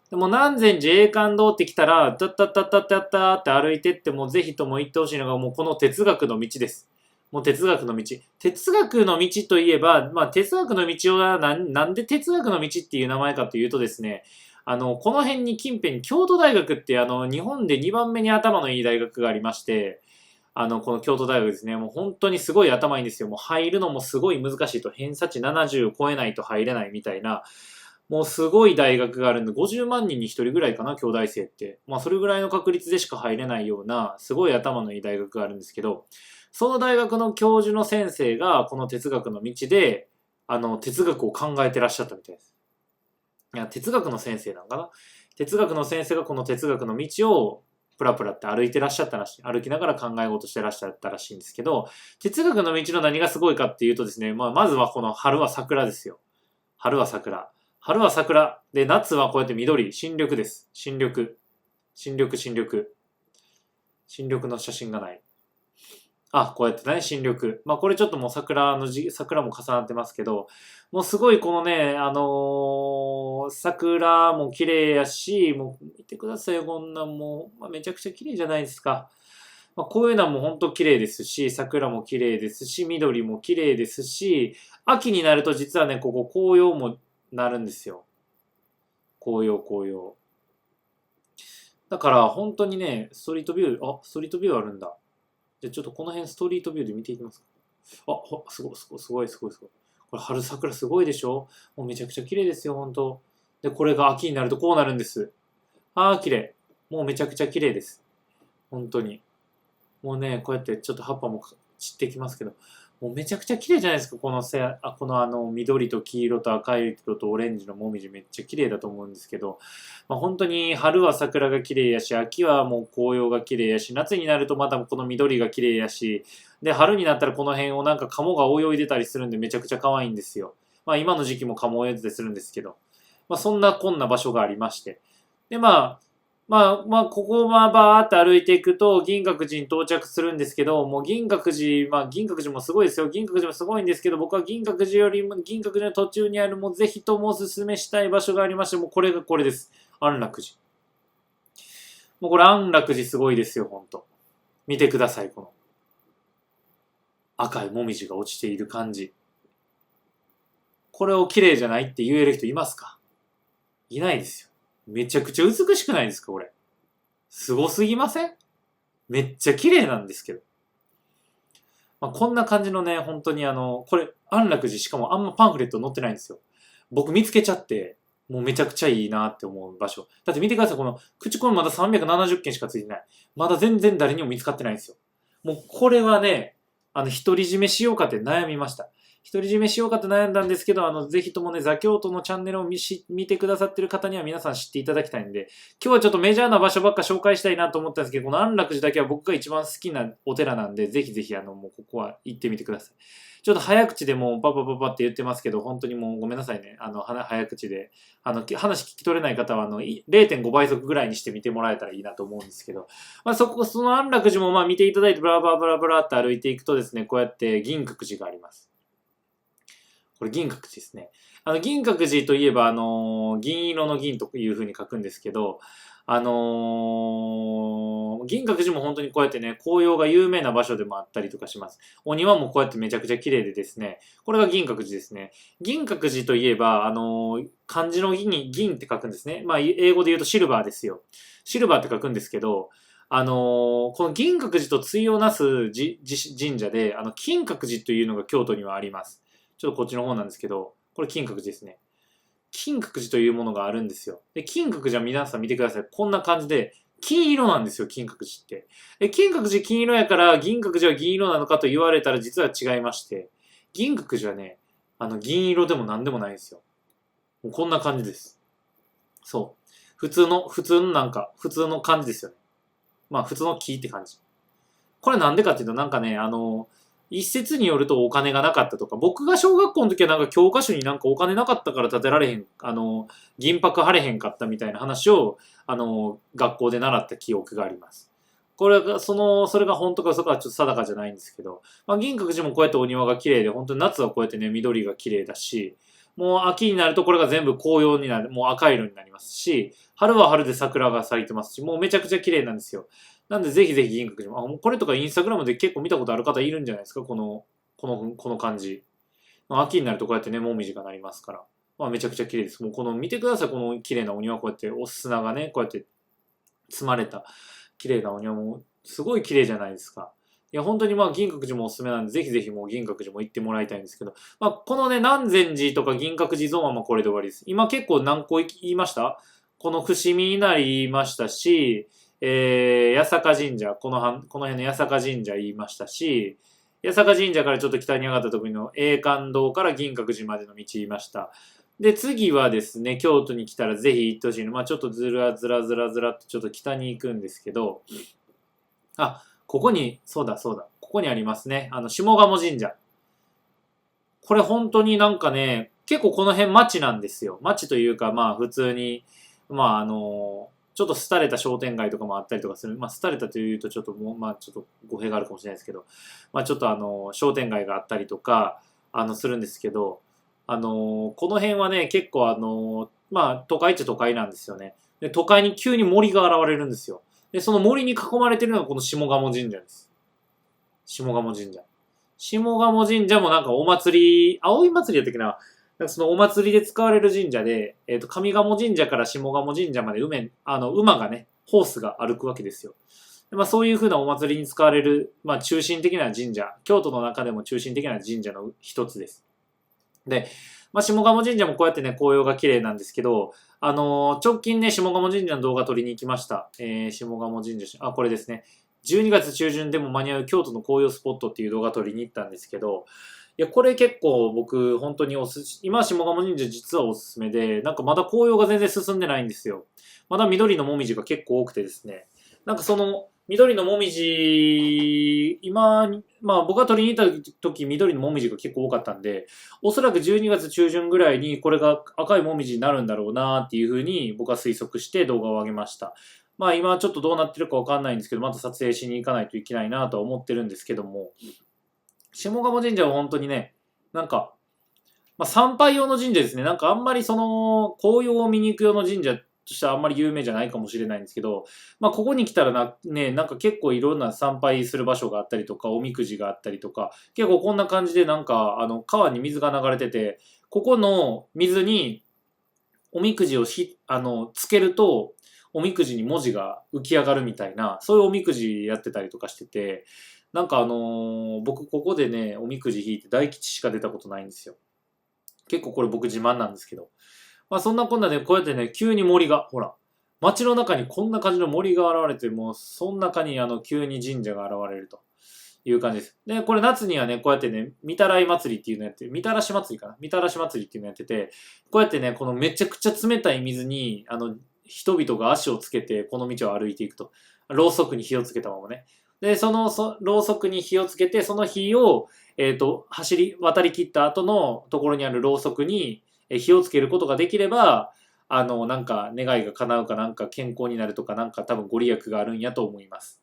でも南禅寺栄冠堂って来たら、タッタッタッタッタッターって歩いてってもぜひとも行ってほしいのがもうこの哲学の道です。もう哲学の道。哲学の道といえば、まあ哲学の道はなんで哲学の道っていう名前かというとですね、この辺に近辺に京都大学って日本で2番目に頭のいい大学がありまして、この京都大学ですね、もう本当にすごい頭いいんですよ。もう入るのもすごい難しいと、偏差値70を超えないと入れないみたいな、もうすごい大学があるんで、50万人に1人ぐらいかな、京大生って。まあそれぐらいの確率でしか入れないような、すごい頭のいい大学があるんですけど、その大学の教授の先生がこの哲学の道で、哲学を考えてらっしゃったみたいです。いや、哲学の先生なんかな。哲学の先生がこの哲学の道をプラプラって歩いてらっしゃったらしい。歩きながら考え事してらっしゃったらしいんですけど、哲学の道の何がすごいかっていうとですね、まずはこの春は桜ですよ。春は桜。春は桜。で、夏はこうやって緑。新緑です。新緑。新緑、新緑。新緑の写真がない。あ、こうやってね、新緑。これちょっともう桜も重なってますけど、もうすごいこのね、桜も綺麗やし、もう見てくださいよ、こんなんもう、めちゃくちゃ綺麗じゃないですか。こういうのも本当綺麗ですし、桜も綺麗ですし、緑も綺麗ですし、秋になると実はね、ここ紅葉もなるんですよ。紅葉、紅葉。だから本当にね、ストリートビュー、ストリートビューあるんだ。じゃあちょっとこの辺ストリートビューで見ていきますか。すごい、すごい、すごい、すごい、すごい。これ春桜すごいでしょ。もうめちゃくちゃ綺麗ですよ、本当。で、これが秋になるとこうなるんです。綺麗。もうめちゃくちゃ綺麗です。本当に。もうね、こうやってちょっと葉っぱも散ってきますけど、もうめちゃくちゃ綺麗じゃないですか、この緑と黄色と赤色とオレンジのもみじめっちゃ綺麗だと思うんですけど、本当に春は桜が綺麗やし、秋はもう紅葉が綺麗やし、夏になるとまたこの緑が綺麗やし、で、春になったらこの辺をなんかカモが泳いでたりするんでめちゃくちゃ可愛いんですよ。今の時期もカモ泳いでたりするんですけど、そんなこんな場所がありまして。で、ここバーって歩いていくと、銀閣寺に到着するんですけど、もう銀閣寺、銀閣寺もすごいですよ。銀閣寺もすごいんですけど、僕は銀閣寺よりも、銀閣寺の途中にある、もうぜひともおすすめしたい場所がありまして、もうこれがこれです。安楽寺。もうこれ安楽寺すごいですよ、ほんと。見てください、この。赤いもみじが落ちている感じ。これを綺麗じゃないって言える人いますか？いないですよ。めちゃくちゃ美しくないですか、これ。すごすぎません？めっちゃ綺麗なんですけど。こんな感じのね、本当にこれ、安楽寺しかもあんまパンフレット載ってないんですよ。僕見つけちゃって、もうめちゃくちゃいいなって思う場所。だって見てください、この口コミまだ370件しかついてない。まだ全然誰にも見つかってないんですよ。もうこれはね、独り占めしようかって悩みました。独り占めしようかって悩んだんですけど、ぜひともね、ザ京都のチャンネルを見てくださってる方には皆さん知っていただきたいんで、今日はちょっとメジャーな場所ばっか紹介したいなと思ったんですけど、この安楽寺だけは僕が一番好きなお寺なんで、ぜひぜひもうここは行ってみてください。ちょっと早口でもうパパパパって言ってますけど、本当にもうごめんなさいね。早口で。話聞き取れない方は、0.5倍速ぐらいにして見てもらえたらいいなと思うんですけど、その安楽寺も見ていただいて、ブラブラブラブラって歩いていくとですね、こうやって銀閣寺があります。これ銀閣寺ですね。銀閣寺といえば、銀色の銀という風に書くんですけど、銀閣寺も本当にこうやってね、紅葉が有名な場所でもあったりとかします。お庭もこうやってめちゃくちゃ綺麗でですね、これが銀閣寺ですね。銀閣寺といえば、漢字の銀に銀って書くんですね。英語で言うとシルバーですよ。シルバーって書くんですけど、この銀閣寺と対をなす神社で、金閣寺というのが京都にはあります。ちょっとこっちの方なんですけど、これ金閣寺ですね。金閣寺というものがあるんですよ。で、金閣寺は皆さん見てください。こんな感じで、金色なんですよ、金閣寺って。金閣寺金色やから銀閣寺は銀色なのかと言われたら実は違いまして、銀閣寺はね、銀色でも何でもないんですよ。もうこんな感じです。そう。普通の感じですよね。普通の木って感じ。これなんでかっていうと一説によるとお金がなかったとか、僕が小学校の時は教科書にお金なかったから建てられへん、銀箔貼れへんかったみたいな話を、学校で習った記憶があります。これが、それが本当か嘘かはちょっと定かじゃないんですけど、銀閣寺もこうやってお庭が綺麗で、本当に夏はこうやってね、緑が綺麗だし、もう秋になるとこれが全部紅葉になる、もう赤色になりますし、春は春で桜が咲いてますし、もうめちゃくちゃ綺麗なんですよ。なんでぜひぜひ銀閣寺も、これとかインスタグラムで結構見たことある方いるんじゃないですか、この感じ。秋になるとこうやってね、もみじがなりますから。めちゃくちゃ綺麗です。もう見てください、この綺麗なお庭、こうやってお砂がね、こうやって積まれた綺麗なお庭も、すごい綺麗じゃないですか。いや、本当に銀閣寺もおすすめなんで、ぜひぜひもう銀閣寺も行ってもらいたいんですけど、このね、南禅寺とか銀閣寺ゾーンはこれで終わりです。今結構何個言いました？この伏見稲荷言いましたし、八坂神社、この辺の八坂神社言いましたし、八坂神社からちょっと北に上がった時の永観堂から銀閣寺までの道言いました。で、次はですね、京都に来たらぜひ行ってほしいの。まあちょっとずらずらずらずらっとちょっと北に行くんですけど、あ、ここに、そうだそうだ、ここにありますね。下鴨神社。これ本当になんかね、結構この辺町なんですよ。町というか、まあ普通に、まあちょっと廃れた商店街とかもあったりとかする。まあ廃れたというとちょっともう、まあちょっと語弊があるかもしれないですけど、まあちょっと商店街があったりとか、するんですけど、この辺はね、結構まあ都会っちゃ都会なんですよね。で、都会に急に森が現れるんですよ。で、その森に囲まれてるのがこの下鴨神社です。下鴨神社。下鴨神社もなんかお祭り、葵祭りやったっけな。なんかそのお祭りで使われる神社で、上賀茂神社から下鴨神社まで馬がね、ホースが歩くわけですよ。でまあそういう風なお祭りに使われる、まあ中心的な神社、京都の中でも中心的な神社の一つです。で、まあ下鴨神社もこうやってね、紅葉が綺麗なんですけど、直近ね、下鴨神社の動画撮りに行きました。下鴨神社、これですね。12月中旬でも間に合う京都の紅葉スポットっていう動画撮りに行ったんですけど、いや、これ結構僕、本当に今、下鴨神社実はおすすめで、なんかまだ紅葉が全然進んでないんですよ。まだ緑のもみじが結構多くてですね。なんかその、緑のもみじ、今、まあ僕が取りに行った時、緑のもみじが結構多かったんで、おそらく12月中旬ぐらいにこれが赤いもみじになるんだろうなっていうふうに僕は推測して動画を上げました。まあ今ちょっとどうなってるかわかんないんですけど、また撮影しに行かないといけないなとは思ってるんですけども、下鴨神社は本当にね、なんか、まあ参拝用の神社ですね。なんかあんまりその、紅葉を見に行く用の神社としてはあんまり有名じゃないかもしれないんですけど、まあここに来たらね、なんか結構いろんな参拝する場所があったりとか、おみくじがあったりとか、結構こんな感じでなんか、川に水が流れてて、ここの水におみくじをつけると、おみくじに文字が浮き上がるみたいな、そういうおみくじやってたりとかしてて、なんか僕ここでね、おみくじ引いて大吉しか出たことないんですよ。結構これ僕自慢なんですけど。まあそんなこんなでこうやってね、急に森が、ほら、街の中にこんな感じの森が現れて、もうその中に急に神社が現れるという感じです。で、これ夏にはね、こうやってね、みたらい祭りっていうのやって、みたらし祭りかなみたらし祭りっていうのやってて、こうやってね、このめちゃくちゃ冷たい水に、人々が足をつけて、この道を歩いていくと。ろうそくに火をつけたままね。で、ろうそくに火をつけて、その火を、渡り切った後のところにあるろうそくに火をつけることができれば、なんか願いが叶うかなんか健康になるとかなんか多分ご利益があるんやと思います。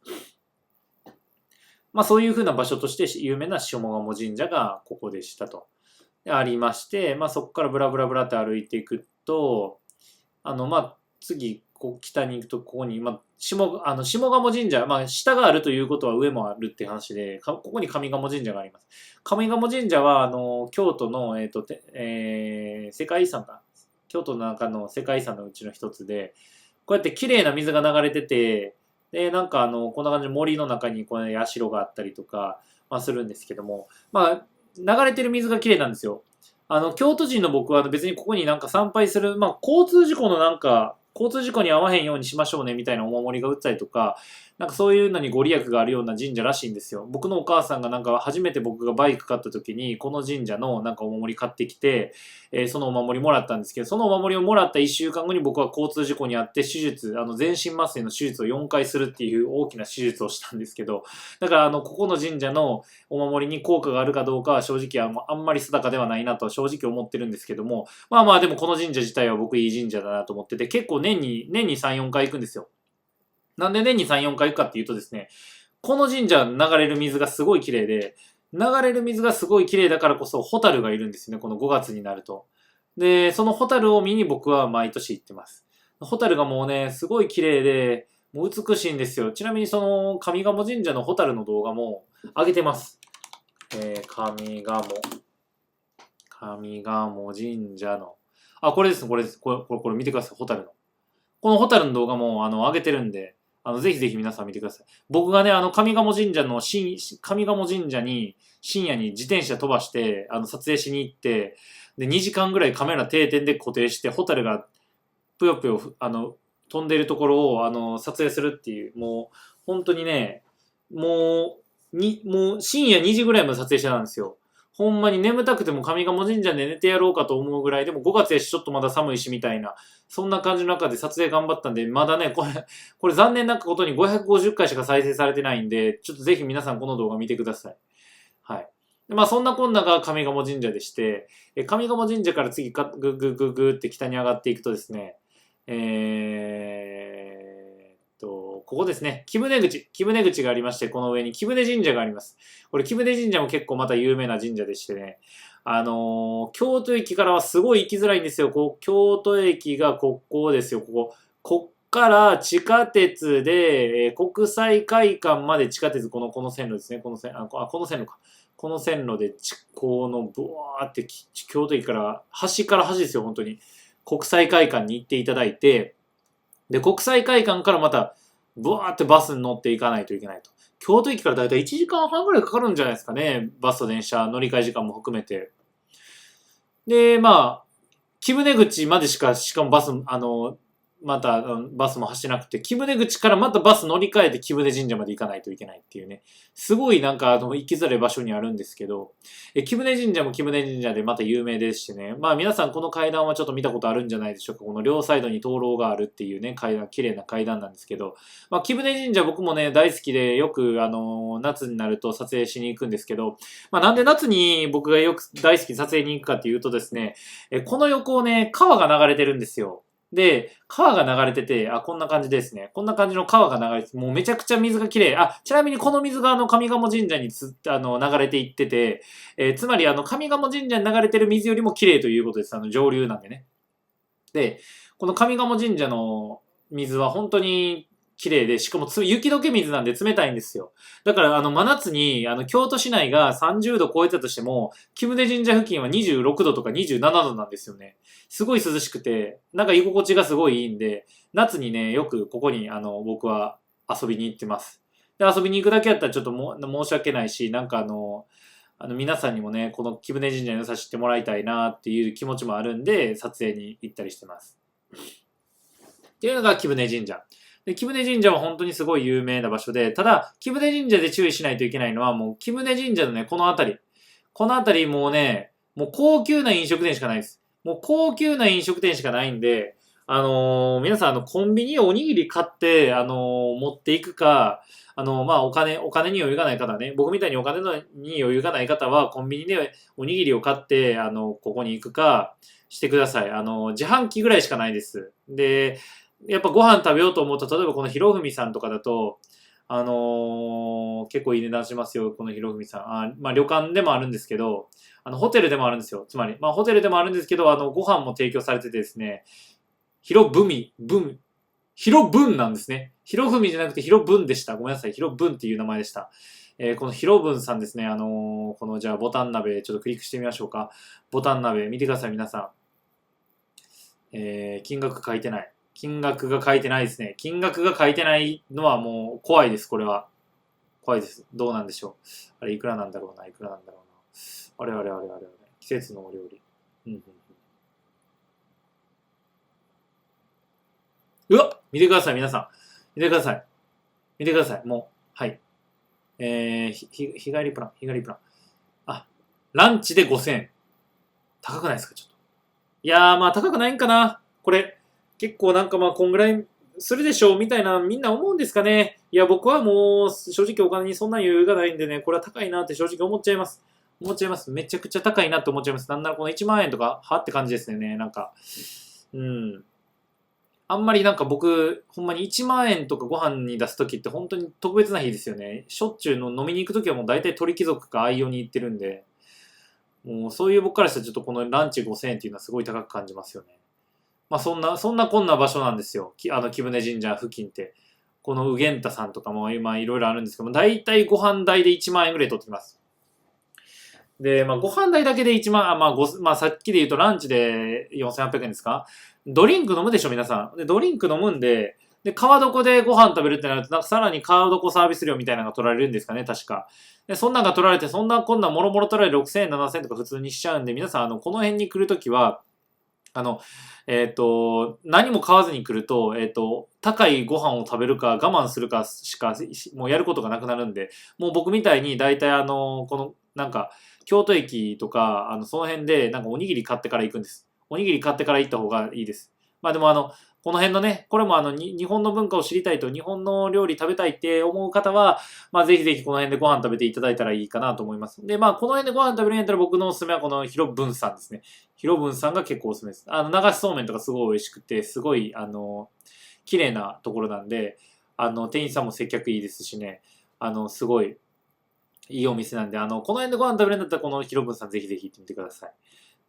まあそういう風な場所として有名な下鴨神社がここでしたと。ありまして、まあそこからブラブラブラって歩いていくと、まあ次、北に行くとここに、まあ下鴨神社、まあ下があるということは上もあるって話で、ここに上賀茂神社があります。上賀茂神社は、京都の、世界遺産か。京都の中の世界遺産のうちの一つで、こうやって綺麗な水が流れてて、で、なんかこんな感じで森の中にこの社があったりとか、まあするんですけども、まあ、流れてる水が綺麗なんですよ。京都人の僕は別にここになんか参拝する、まあ、交通事故に遭わへんようにしましょうねみたいなお守りが売ったりとか、なんかそういうのにご利益があるような神社らしいんですよ。僕のお母さんがなんか初めて僕がバイク買った時に、この神社のなんかお守り買ってきて、そのお守りもらったんですけど、そのお守りをもらった1週間後に僕は交通事故に遭って手術、全身麻酔の手術を4回するっていう大きな手術をしたんですけど、だからここの神社のお守りに効果があるかどうかは正直あんまり定かではないなと正直思ってるんですけども、まあまあでもこの神社自体は僕いい神社だなと思ってて、結構年に3、4回行くんですよ。なんで年に3、4回行くかっていうとですね、この神社流れる水がすごい綺麗で、流れる水がすごい綺麗だからこそホタルがいるんですよね、この5月になると。で、そのホタルを見に僕は毎年行ってます。ホタルがもうね、すごい綺麗で、もう美しいんですよ。ちなみにその上賀茂神社のホタルの動画も上げてます。上賀茂神社の。これですね、これです。これ見てください、ホタルの。このホタルの動画も上げてるんで、ぜひぜひ皆さん見てください。僕がね、上賀茂神社に深夜に自転車飛ばして、撮影しに行って、で、2時間ぐらいカメラ定点で固定して、ホタルがぷよぷよ、飛んでるところを、撮影するっていう、もう、本当にね、もう、もう深夜2時ぐらいまで撮影してたんですよ。ほんまに眠たくても上賀茂神社で寝てやろうかと思うぐらい、でも5月やしちょっとまだ寒いしみたいな、そんな感じの中で撮影頑張ったんで、まだね、これ残念なことに550回しか再生されてないんで、ちょっとぜひ皆さんこの動画見てください。はい。まあそんなこんなが上賀茂神社でして、上賀茂神社から次ぐぐぐぐって北に上がっていくとですね、ここですね。貴船口。貴船口がありまして、この上に貴船神社があります。これ貴船神社も結構また有名な神社でしてね。京都駅からはすごい行きづらいんですよ。京都駅がここですよ、ここ。こっから地下鉄で、国際会館まで地下鉄、この線路ですね。この線路か。この線路で、このブワーって京都駅から端から端ですよ、本当に。国際会館に行っていただいて、で、国際会館からまた、ブワーってバスに乗っていかないといけないと。京都駅からだいたい1時間半ぐらいかかるんじゃないですかね。バスと電車、乗り換え時間も含めて。で、まあ、貴船口までしかもバス、またバスも走ってなくて、貴船口からまたバス乗り換えて貴船神社まで行かないといけないっていうね。すごいなんか行きづらい場所にあるんですけど、貴船神社も貴船神社でまた有名ですしね。まあ皆さんこの階段はちょっと見たことあるんじゃないでしょうか。この両サイドに灯籠があるっていうね、階段、綺麗な階段なんですけど、まあ貴船神社僕もね、大好きでよく夏になると撮影しに行くんですけど、まあなんで夏に僕がよく大好きに撮影に行くかっていうとですね、この横をね、川が流れてるんですよ。で、川が流れてて、こんな感じですね。こんな感じの川が流れてて、もうめちゃくちゃ水が綺麗。ちなみにこの水が上賀茂神社に流れていってて、つまり上賀茂神社に流れてる水よりも綺麗ということです。上流なんでね。で、この上賀茂神社の水は本当に綺麗で、しかも雪解け水なんで冷たいんですよ。だから真夏に京都市内が30度超えたとしても、貴船神社付近は26度とか27度なんですよね。すごい涼しくて、なんか居心地がすごいいいんで、夏にね、よくここに僕は遊びに行ってます。で、遊びに行くだけやったらちょっと申し訳ないし、なんか皆さんにもね、この貴船神社の良さ知ってもらいたいなっていう気持ちもあるんで、撮影に行ったりしてます。っていうのが貴船神社。で、貴船神社は本当にすごい有名な場所で、ただ、貴船神社で注意しないといけないのは、もう貴船神社のね、この辺り。この辺りもうね、もう高級な飲食店しかないです。もう高級な飲食店しかないんで、皆さんコンビニおにぎり買って、持っていくか、まあ、お金に余裕がない方ね、僕みたいにお金に余裕がない方は、コンビニでおにぎりを買って、ここに行くか、してください。自販機ぐらいしかないです。で、やっぱご飯食べようと思うと、例えばこのひろふみさんとかだと、結構いい値段しますよ、このひろふみさん。まあ旅館でもあるんですけど、ホテルでもあるんですよ。つまり、まあホテルでもあるんですけど、ご飯も提供されててですね、ひろぶんなんですね。ひろふみじゃなくてひろぶんでした。ごめんなさい。ひろぶんっていう名前でした。このひろぶんさんですね、このじゃあボタン鍋、ちょっとクリックしてみましょうか。ボタン鍋、見てください、皆さん。金額書いてない。金額が書いてないですね。金額が書いてないのはもう怖いです、これは。怖いです。どうなんでしょう。あれ、いくらなんだろうな、いくらなんだろうな。あれ。季節のお料理。うわ見てください、皆さん。見てください。見てください。もう、はい。日帰りプラン。ランチで5000円。高くないですか、ちょっと。いやー、まあ高くないんかな。これ、結構なんかまあこんぐらいするでしょうみたいなみんな思うんですかね。いや僕はもう正直お金にそんな余裕がないんでね、これは高いなって正直思っちゃいます。めちゃくちゃ高いなって思っちゃいます。なんならこの1万円とか、はって感じですよね。なんか、あんまりなんか僕、ほんまに1万円とかご飯に出すときって本当に特別な日ですよね。しょっちゅうの飲みに行くときはもう大体鳥貴族か愛用に行ってるんで、もうそういう僕からしたらちょっとこのランチ5000円っていうのはすごい高く感じますよね。まあそんなこんな場所なんですよ。貴船神社付近って。このうげんたさんとかも今いろいろあるんですけども、だいたいご飯代で1万円ぐらい取ってきます。で、まあご飯代だけで1万、まあさっきで言うとランチで4800円ですか？ドリンク飲むでしょ、皆さん。で、ドリンク飲むんで、で、川床でご飯食べるってなると、なんかさらに川床サービス料みたいなのが取られるんですかね、確か。で、そんなんが取られて、そんなこんなもろもろ取られる6000円、7000円とか普通にしちゃうんで、皆さん、この辺に来るときは、何も買わずに来ると、高いご飯を食べるか我慢するかしか、もうやることがなくなるんで、もう僕みたいに大体この、なんか、京都駅とか、その辺で、なんかおにぎり買ってから行くんです。おにぎり買ってから行った方がいいです。まあでもこの辺のね、これも日本の文化を知りたいと、日本の料理食べたいって思う方は、まあぜひぜひこの辺でご飯食べていただいたらいいかなと思います。で、まあこの辺でご飯食べるんやったら僕のおすすめはこのヒロブンさんですね。ヒロブンさんが結構おすすめです。流しそうめんとかすごい美味しくて、すごい、綺麗なところなんで、店員さんも接客いいですしね、すごいいいお店なんで、この辺でご飯食べるんだったらこのヒロブンさんぜひぜひ行ってみてください。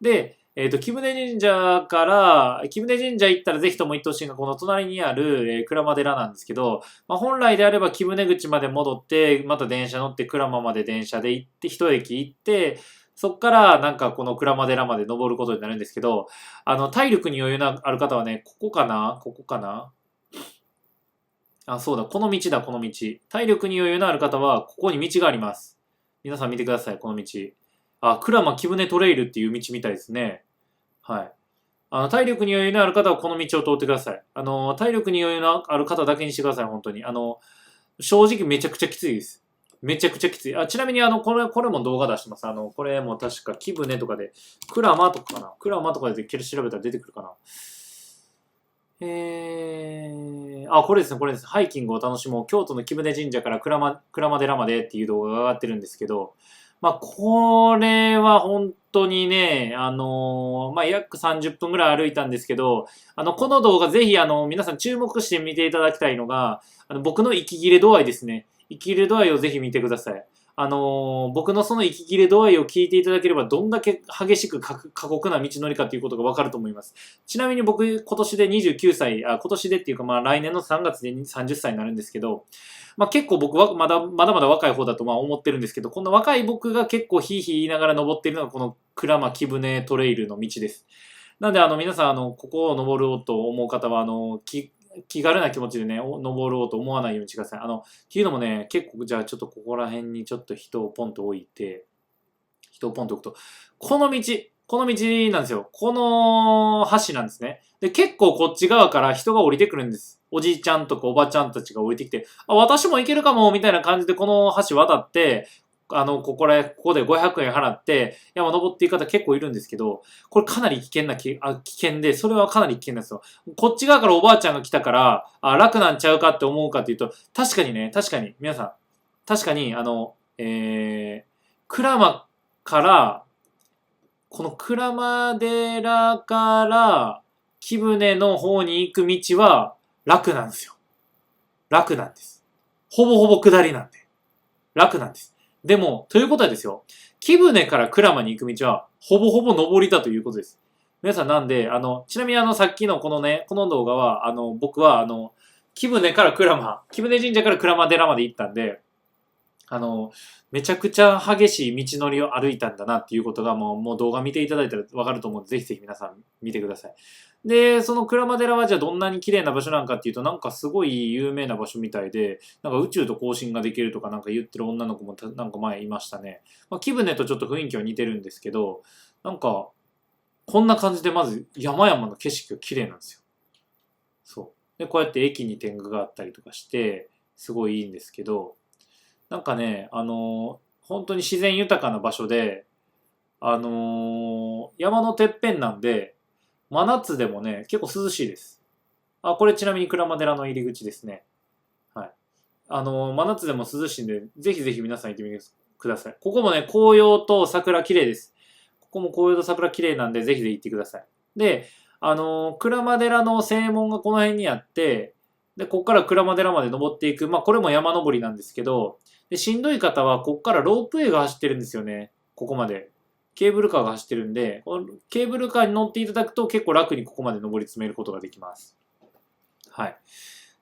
で、貴船神社から、貴船神社行ったらぜひとも行ってほしいのが、この隣にある、鞍馬寺なんですけど、まあ、本来であれば貴船口まで戻って、また電車乗って鞍馬まで電車で行って、一駅行って、そっからなんかこの鞍馬寺まで登ることになるんですけど、体力に余裕のある方はね、ここかなあ、そうだ、この道だ、この道。体力に余裕のある方は、ここに道があります。皆さん見てください、この道。鞍馬木舟トレイルっていう道みたいですね。はい。体力に余裕のある方はこの道を通ってください。体力に余裕のある方だけにしてください、本当に。正直めちゃくちゃきついです。めちゃくちゃきつい。ちなみにこれも動画出してます。これも確か、木舟とかで、クラマとかかな。クラマとかで調べたら出てくるかな。これですね、これです。ハイキングを楽しもう。京都の木舟神社から鞍馬寺までっていう動画が上がってるんですけど、まあ、これは本当にね、まあ、約30分ぐらい歩いたんですけど、この動画ぜひ、皆さん注目して見ていただきたいのが、僕の息切れ度合いですね。息切れ度合いをぜひ見てください。僕のその息切れ度合いを聞いていただければ、どんだけ激しく過酷な道のりかということがわかると思います。ちなみに僕、今年で29歳、今年でっていうか、まあ来年の3月で30歳になるんですけど、まあ結構僕はまだまだ若い方だとまあ思ってるんですけど、この若い僕が結構ヒーヒー言いながら登っているのがこの鞍馬木舟トレイルの道です。なんで皆さんここを登ろうと思う方は気軽な気持ちでね、登ろうと思わないようにしてください。っていうのもね、結構じゃあちょっとここら辺にちょっと人をポンと置いて、人をポンと置くと、この道なんですよ。この橋なんですね。で、結構こっち側から人が降りてくるんです。おじいちゃんとかおばちゃんたちが降りてきて、私も行けるかもみたいな感じでこの橋渡って、ここで500円払って、山登っていく方結構いるんですけど、これかなり危険で、それはかなり危険なんですよ。こっち側からおばあちゃんが来たから、楽なんちゃうかって思うかっていうと、確かに、皆さん、確かに、鞍馬から、この鞍馬寺から木舟の方に行く道は楽なんですよ。楽なんです。ほぼほぼ下りなんで。楽なんです。でも、ということはですよ、木舟から鞍馬に行く道はほぼほぼ上りだということです。皆さんなんで、ちなみにさっきのこのね、この動画は、僕は木舟から木舟神社から鞍馬寺まで行ったんで、めちゃくちゃ激しい道のりを歩いたんだなっていうことがもう動画見ていただいたらわかると思うので、ぜひぜひ皆さん見てください。で、その鞍馬寺はじゃあどんなに綺麗な場所なんかっていうと、なんかすごい有名な場所みたいで、なんか宇宙と交信ができるとかなんか言ってる女の子もなんか前いましたね。まあ、木舟とちょっと雰囲気は似てるんですけど、なんか、こんな感じでまず山々の景色が綺麗なんですよ。そう。で、こうやって駅に天狗があったりとかして、すごいいいんですけど、なんかね、本当に自然豊かな場所で、山のてっぺんなんで、真夏でもね、結構涼しいです。これちなみに鞍馬寺の入り口ですね。はい。真夏でも涼しいんで、ぜひぜひ皆さん行ってみてください。ここもね、紅葉と桜綺麗です。ここも紅葉と桜綺麗なんで、ぜひぜひ行ってください。で、鞍馬寺の正門がこの辺にあって、で、ここから鞍馬寺まで登っていく。まあ、これも山登りなんですけど、で、しんどい方は、ここからロープウェイが走ってるんですよね。ここまで。ケーブルカーが走ってるんで、このケーブルカーに乗っていただくと結構楽にここまで登り詰めることができます。はい。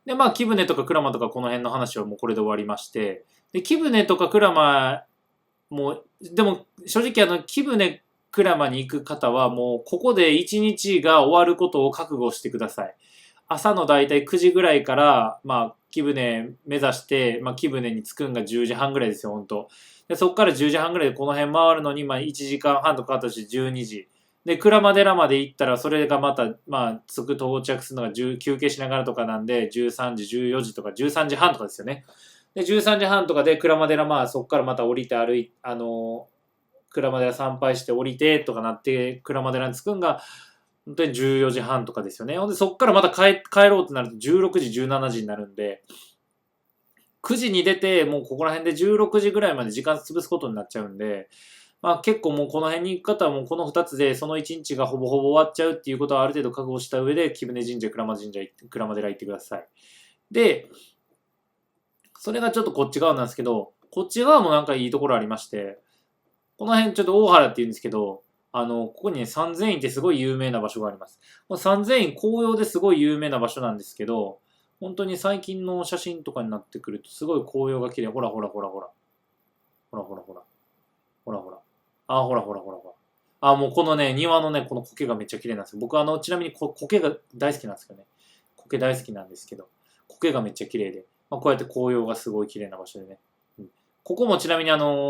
で、まあ、木舟とか鞍馬とかこの辺の話はもうこれで終わりまして、で、木舟とか鞍馬も、でも正直木舟鞍馬に行く方はもうここで一日が終わることを覚悟してください。朝のだいたい9時ぐらいから、まあ、木舟目指して、まあ、木舟に着くんが10時半ぐらいですよ、本当で、そこから10時半ぐらいでこの辺回るのに、まあ、1時間半とかかったし12時。で、鞍馬寺まで行ったら、それがまた、到着するのが休憩しながらとかなんで、13時、14時とか、13時半とかですよね。で、13時半とかで鞍馬寺、そこからまた降りて鞍馬寺参拝して降りてとかなって、鞍馬寺に着くんが、本当に14時半とかですよね。ほんで、そこからまた帰ろうってなると16時、17時になるんで、9時に出て、もうここら辺で16時ぐらいまで時間潰すことになっちゃうんで、結構もうこの辺に行く方はもうこの2つでその1日がほぼほぼ終わっちゃうっていうことはある程度覚悟した上で、貴船神社、鞍馬寺行ってください。で、それがちょっとこっち側なんですけど、こっち側もなんかいいところありまして、この辺ちょっと大原って言うんですけど、ここにね、三千院ってすごい有名な場所があります。この三千院紅葉ですごい有名な場所なんですけど、本当に最近の写真とかになってくるとすごい紅葉が綺麗。ほらほらほらほら。ほらほらほら。ほらほら。あ、ほらほらほらほら。あ、もうこのね、庭のね、この苔がめっちゃ綺麗なんですよ。僕ちなみに苔が大好きなんですけどね。苔大好きなんですけど、苔がめっちゃ綺麗で、こうやって紅葉がすごい綺麗な場所でね。ここもちなみに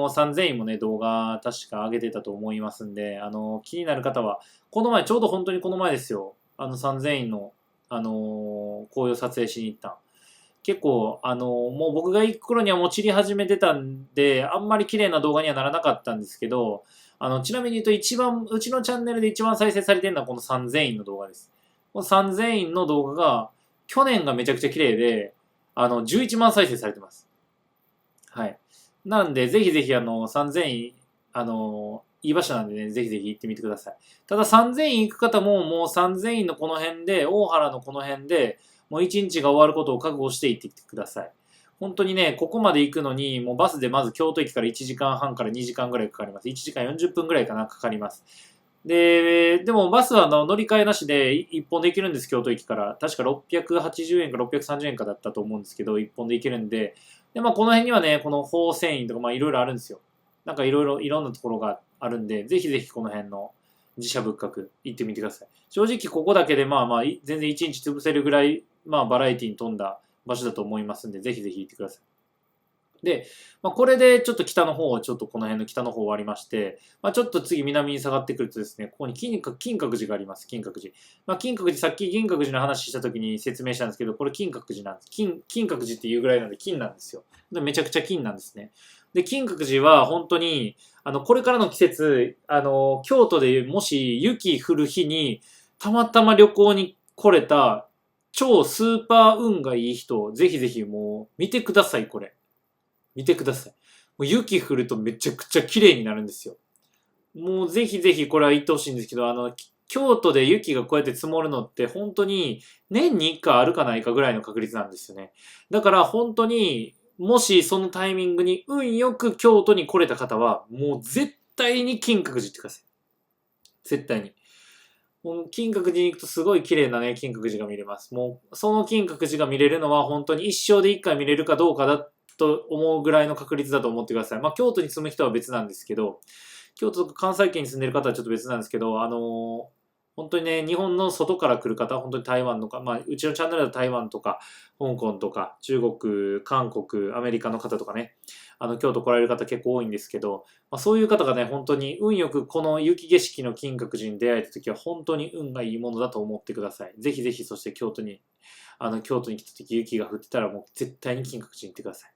三千院もね、動画確か上げてたと思いますんで、気になる方は、この前、ちょうど本当にこの前ですよ。三千院の、紅葉撮影しに行ったん。結構、もう僕が行く頃にはもう散り始めてたんで、あんまり綺麗な動画にはならなかったんですけど、ちなみに言うとうちのチャンネルで一番再生されてるのはこの三千院の動画です。この三千院の動画が、去年がめちゃくちゃ綺麗で、11万再生されてます。はい。なんで、ぜひぜひ、三千院、いい場所なんでね、ぜひぜひ行ってみてください。ただ、三千院行く方も、もう三千院のこの辺で、大原のこの辺で、もう一日が終わることを覚悟して行ってきてください。本当にね、ここまで行くのに、もうバスでまず京都駅から1時間半から2時間ぐらいかかります。1時間40分ぐらいかな、かかります。でもバスは乗り換えなしで1本で行けるんです、京都駅から。確か680円か630円かだったと思うんですけど、1本で行けるんで、で、この辺にはね、この宝泉院とか、いろいろあるんですよ。なんかいろいろ、いろんなところがあるんで、ぜひぜひこの辺の自社仏閣行ってみてください。正直ここだけで全然1日潰せるぐらい、バラエティに富んだ場所だと思いますんで、ぜひぜひ行ってください。で、これでちょっと北の方を、ちょっとこの辺の北の方終わりまして、ちょっと次南に下がってくるとですね、ここに金閣寺があります、金閣寺。金閣寺、さっき銀閣寺の話した時に説明したんですけど、これ金閣寺なんです。金閣寺っていうぐらいなんで金なんですよ。でめちゃくちゃ金なんですね。で、金閣寺は本当に、これからの季節、京都でもし雪降る日に、たまたま旅行に来れた、超スーパー運がいい人、ぜひぜひもう見てください、これ。見てください。もう雪降るとめちゃくちゃ綺麗になるんですよ。もうぜひぜひこれは言ってほしいんですけど、京都で雪がこうやって積もるのって本当に年に1回あるかないかぐらいの確率なんですよね。だから本当に、もしそのタイミングに運よく京都に来れた方は、もう絶対に金閣寺行ってください。絶対に。もう金閣寺に行くとすごい綺麗なね、金閣寺が見れます。もう、その金閣寺が見れるのは本当に一生で一回見れるかどうかだと思うぐらいの確率だと思ってください。京都に住む人は別なんですけど、京都とか関西圏に住んでる方はちょっと別なんですけど、本当にね、日本の外から来る方、本当に台湾とか、うちのチャンネルだと台湾とか、香港とか、中国、韓国、アメリカの方とかね、京都来られる方結構多いんですけど、そういう方がね、本当に運よくこの雪景色の金閣寺に出会えた時は本当に運がいいものだと思ってください。ぜひぜひ、そして京都に来た時雪が降ってたらもう絶対に金閣寺に行ってください。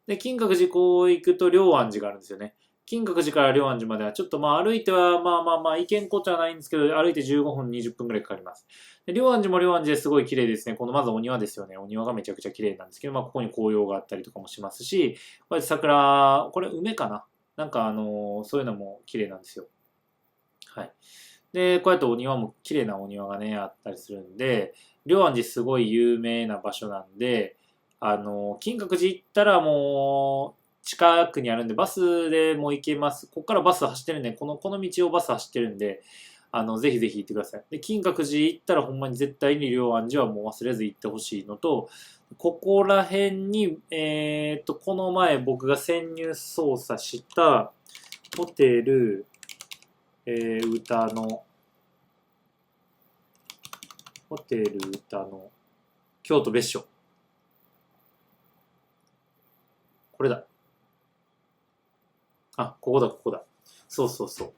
で、金閣寺こう行くと龍安寺があるんですよね。金閣寺から龍安寺まではちょっと歩いては行けんことはないんですけど、歩いて15分、20分くらいかかります。で、龍安寺も龍安寺ですごい綺麗ですね。このまずお庭ですよね。お庭がめちゃくちゃ綺麗なんですけど、ここに紅葉があったりとかもしますし、これ桜、これ梅かななんかそういうのも綺麗なんですよ。はい。で、こうやってお庭も綺麗なお庭がね、あったりするんで、龍安寺すごい有名な場所なんで、金閣寺行ったらもう、近くにあるんで、バスでも行けます。ここからバス走ってるんで、この道をバス走ってるんで、ぜひぜひ行ってください。で、金閣寺行ったらほんまに絶対に龍安寺はもう忘れず行ってほしいのと、ここら辺に、この前僕が潜入捜査したホテル、歌の、ホテル歌の、京都別所。これだ。あ、ここだ、ここだ。そうそうそう。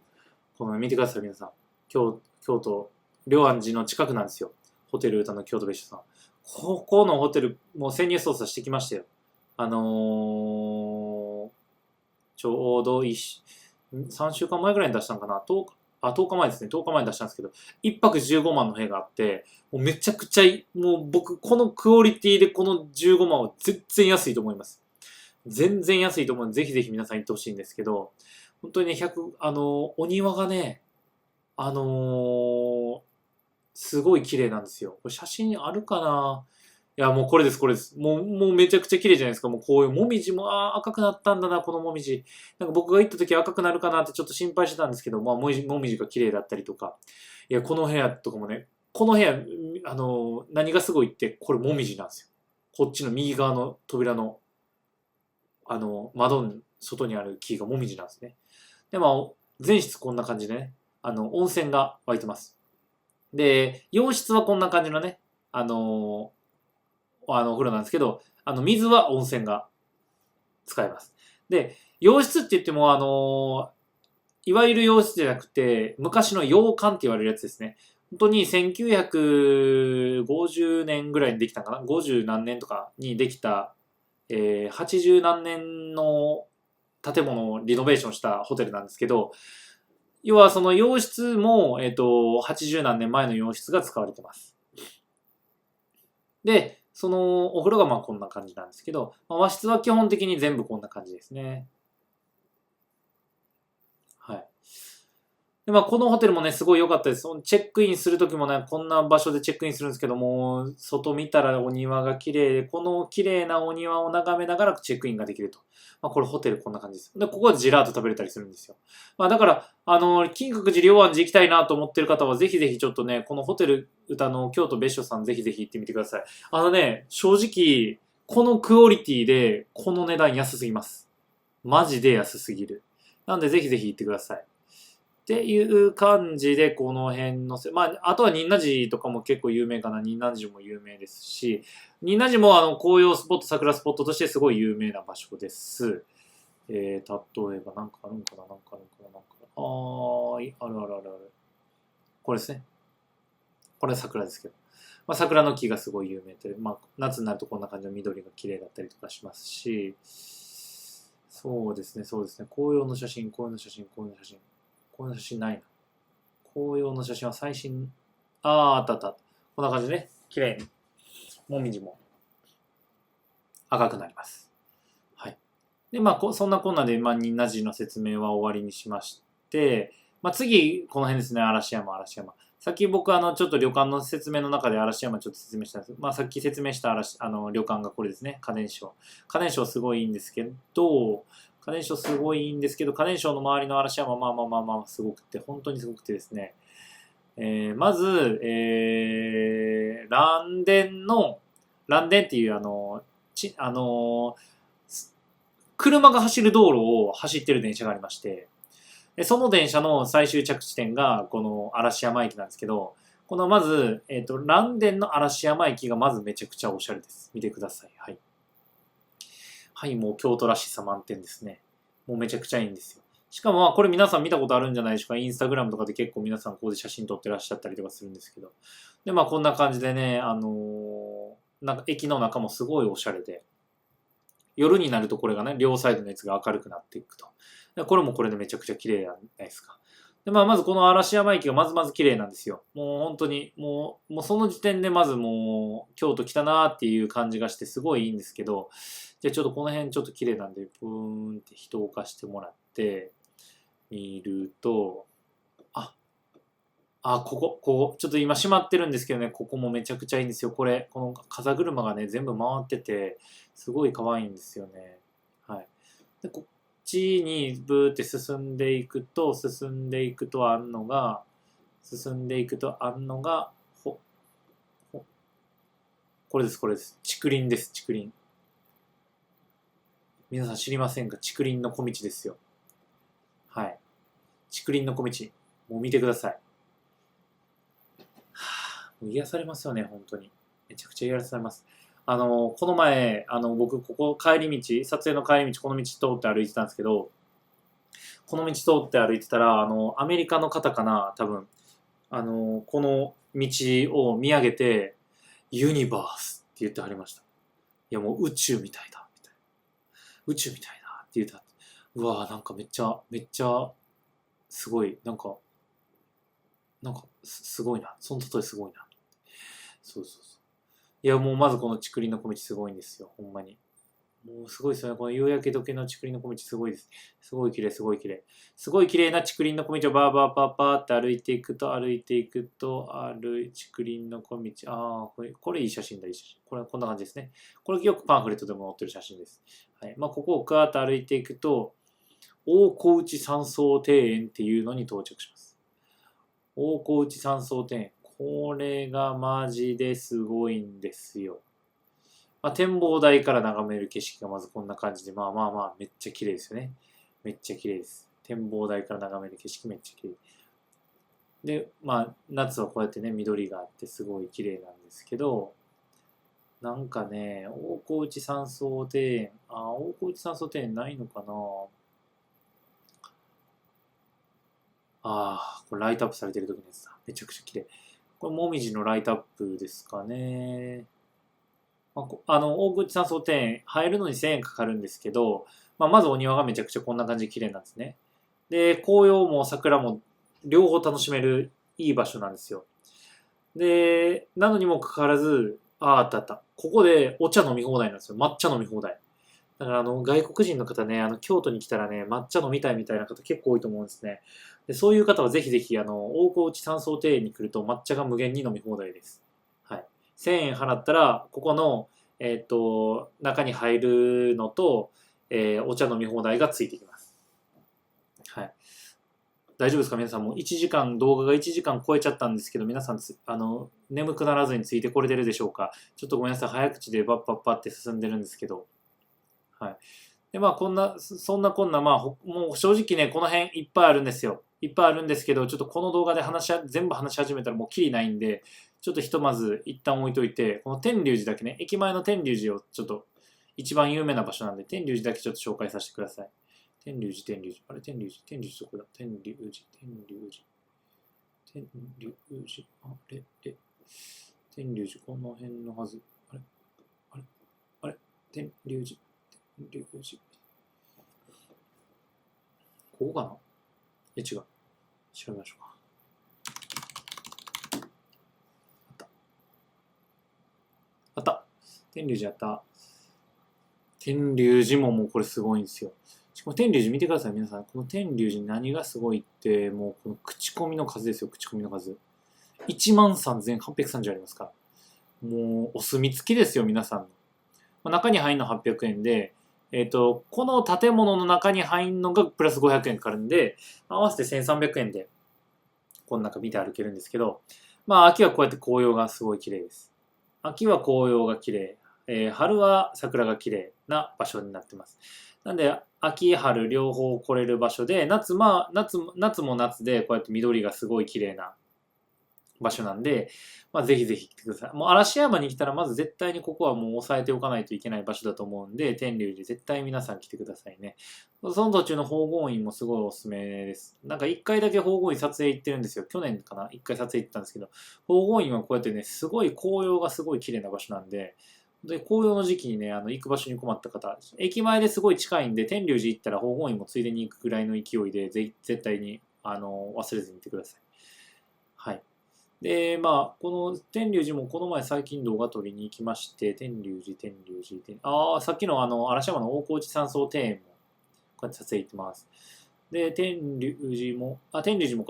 この見てください、皆さん。京都、龍安寺の近くなんですよ。ホテル歌の京都別所さん。ここのホテル、もう潜入捜査してきましたよ。ちょうど3週間前ぐらいに出したのかな。10日前ですね。10日前に出したんですけど、1泊15万の部屋があって、もうめちゃくちゃもう僕、このクオリティでこの15万は全然安いと思います。全然安いと思うので、ぜひぜひ皆さん行ってほしいんですけど、本当にね、お庭がね、あのーすごい綺麗なんですよ。これ写真あるかないや、もうこれです、これです。もうめちゃくちゃ綺麗じゃないですか。もうこういうもみじも、赤くなったんだな、このもみじ。なんか僕が行った時赤くなるかなってちょっと心配してたんですけど、まあ、もみじが綺麗だったりとか。いや、この部屋とかもね、この部屋、何がすごいって、これもみじなんですよ。こっちの右側の扉の、窓の外にある木がもみじなんですね。で、まあ、全室こんな感じでね、温泉が湧いてます。で、洋室はこんな感じのね、お風呂なんですけど、水は温泉が使えます。で、洋室って言っても、いわゆる洋室じゃなくて、昔の洋館って言われるやつですね。本当に1950年ぐらいにできたかな ?50 何年とかにできた、80何年の建物をリノベーションしたホテルなんですけど、要はその洋室も、80何年前の洋室が使われてます。で、そのお風呂がまあこんな感じなんですけど、まあ和室は基本的に全部こんな感じですね。はい。で、まあこのホテルもね、すごい良かったです。チェックインするときもね、こんな場所でチェックインするんですけども、外見たらお庭が綺麗で、この綺麗なお庭を眺めながらチェックインができると。まあこれホテルこんな感じです。で、ここでジェラート食べれたりするんですよ。まあだから、金閣寺龍安寺行きたいなと思ってる方は、ぜひぜひちょっとね、このホテル歌の京都別所さんぜひぜひ行ってみてください。正直、このクオリティで、この値段安すぎます。マジで安すぎる。なんでぜひぜひ行ってください。っていう感じで、この辺のまあ、あとは仁和寺とかも結構有名かな。仁和寺も有名ですし、仁和寺も紅葉スポット、桜スポットとしてすごい有名な場所です。例えばなんかあるんかな、なんかあるんかな、なんかあるあるあるある。これですね。これ桜ですけど。まあ、桜の木がすごい有名で、まあ、夏になるとこんな感じの緑が綺麗だったりとかしますし、そうですね、そうですね。紅葉の写真、紅葉の写真、紅葉の写真。紅葉の写真ないな。紅葉の写真は最新、あったあった。こんな感じでね、綺麗に、もみじも赤くなります。はい。で、まあ、そんなこんなで、まあ、仁和寺の説明は終わりにしまして、まあ、次、この辺ですね、嵐山、嵐山。さっき僕、ちょっと旅館の説明の中で嵐山ちょっと説明したんです。まあ、さっき説明した旅館がこれですね、家電商。家電商すごいいいんですけど、家電商すごいいいんですけど、家電商の周りの嵐山、まあまあまあまあ、すごくて、本当にすごくてですね、まず、蘭電っていうち、あの、車が走る道路を走ってる電車がありまして、その電車の最終着地点がこの嵐山駅なんですけど、このまず、蘭電の嵐山駅がまずめちゃくちゃおしゃれです。見てください。はい。はい、もう京都らしさ満点ですね。もうめちゃくちゃいいんですよ。しかもまあこれ皆さん見たことあるんじゃないでしょうか。インスタグラムとかで結構皆さんここで写真撮ってらっしゃったりとかするんですけど。で、まあこんな感じでね、なんか駅の中もすごいおしゃれで、夜になるとこれがね、両サイドのやつが明るくなっていくと。これもこれでめちゃくちゃ綺麗じゃないですか。で、まあまずこの嵐山駅がまず綺麗なんですよ。もう本当に、もうその時点でまずもう京都来たなーっていう感じがしてすごいいいんですけど、じゃあちょっとこの辺ちょっと綺麗なんで、ブーンって人を置かしてもらって、見ると、ここ、ちょっと今閉まってるんですけどね、ここもめちゃくちゃいいんですよ。この風車がね、全部回ってて、すごい可愛いんですよね。はい。で、こっちにブーって進んでいくと、進んでいくとあんのが、これです、これです。竹林です、竹林。皆さん知りませんか？竹林の小道ですよ。はい。竹林の小道。もう見てください。もう癒されますよね、本当に。めちゃくちゃ癒されます。この前、僕、ここ帰り道、撮影の帰り道、この道通って歩いてたんですけど、この道通って歩いてたら、アメリカの方かな、多分、この道を見上げて、ユニバースって言ってはりました。いやもう宇宙みたいだ、みたいな。宇宙みたいだって言ってはって、うわぁ、なんかめっちゃ、すごい、すごいな。その例えすごいな。そうそうそう。いやもうまずこの竹林の小道すごいんですよ、ほんまに。もうすごいですよね。この夕焼け時の竹林の小道すごいです。すごい綺麗、すごい綺麗。すごい綺麗な竹林の小道をバーバーバーバーって歩いていくと、竹林の小道。ああ、これいい写真だ、いい写真。こんな感じですね。これよくパンフレットでも載ってる写真です。はい。まあ、ここをガーッと歩いていくと、大河内山荘庭園っていうのに到着します。大河内山荘庭園。これがマジですごいんですよ。まあ、展望台から眺める景色がまずこんな感じで、まあまあまあ、めっちゃ綺麗ですよね。めっちゃ綺麗です。展望台から眺める景色めっちゃ綺麗。で、まあ、夏はこうやってね、緑があってすごい綺麗なんですけど、なんかね、大河内山荘庭園、大河内山荘庭園ないのかな。これライトアップされてる時のやつだ。めちゃくちゃ綺麗。これ、もみじのライトアップですかね。大口山荘庭園入るのに1000円かかるんですけど、まあ、まずお庭がめちゃくちゃこんな感じで綺麗なんですね。で、紅葉も桜も両方楽しめるいい場所なんですよ。で、なのにもかかわらず、あったあった。ここでお茶飲み放題なんですよ。抹茶飲み放題。だから外国人の方ね、京都に来たらね、抹茶飲みたいみたいな方結構多いと思うんですね。で、そういう方はぜひぜひ、大河内山荘庭園に来ると抹茶が無限に飲み放題です。はい。1000円払ったら、ここの、中に入るのと、お茶飲み放題がついてきます。はい。大丈夫ですか皆さんもう1時間、動画が1時間超えちゃったんですけど、皆さん眠くならずについてこれてるでしょうか。ちょっとごめんなさい。早口でバッパッパって進んでるんですけど。はい。で、まあ、そんなこんな、まあ、もう正直ね、この辺いっぱいあるんですよ。いっぱいあるんですけど、ちょっとこの動画で全部話し始めたらもうキリないんで、ちょっとひとまず一旦置いといて、この天龍寺だけね、駅前の天龍寺をちょっと一番有名な場所なんで、天龍寺だけちょっと紹介させてください。天龍寺、天龍寺。あれ、天龍寺どこだ天龍寺、天龍寺。天龍寺、天龍寺、この辺のはず。あれ、あれ、あれ、天龍寺、天龍寺。ここかな違う。調べましょうか。あった。天龍寺あった。天龍寺ももうこれすごいんですよ。しかも天龍寺見てください、皆さん。この天龍寺何がすごいって、もうこの口コミの数ですよ、口コミの数。13,830ありますから。もうお墨付きですよ、皆さんの。中に入るの800円で、この建物の中に入るのがプラス500円かかるんで、合わせて1300円で、この中見て歩けるんですけど、まあ秋はこうやって紅葉がすごい綺麗です。秋は紅葉が綺麗、春は桜が綺麗な場所になってます。なんで秋春両方来れる場所で、夏も夏でこうやって緑がすごい綺麗な場所なんで、まあ、ぜひぜひ来てください。もう嵐山に来たらまず絶対にここはもう押さえておかないといけない場所だと思うんで、天龍寺絶対皆さん来てくださいね。その途中の宝厳院もすごいおすすめです。なんか一回だけ宝厳院撮影行ってるんですよ。去年かな一回撮影行ったんですけど、宝厳院はこうやってね、すごい紅葉がすごい綺麗な場所なんで、で、紅葉の時期にね、行く場所に困った方、駅前ですごい近いんで、天龍寺行ったら宝厳院もついでに行くぐらいの勢いで、絶対に、忘れずに行ってください。はい。で、まあ、この天龍寺もこの前最近動画撮りに行きまして、天龍寺、さっきの嵐山の大河内山荘庭園も、こうやって撮影行ってます。で、天龍寺もこう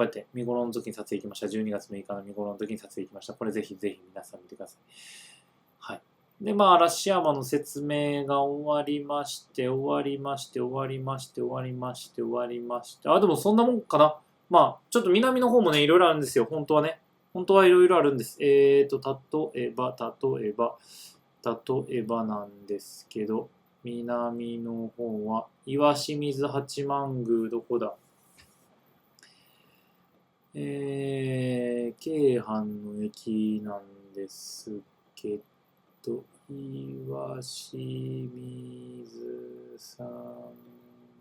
やって見頃の時に撮影行きました。12月6日の見頃の時に撮影行きました。これぜひぜひ皆さん見てください。はい。で、まあ、嵐山の説明が終わりまして、でもそんなもんかな。まあ、ちょっと南の方もね、いろいろあるんですよ。本当はね。本当はいろいろあるんです。例えばなんですけど、南の方は、岩清水八幡宮、どこだ京阪の駅なんですけど、岩清水さん、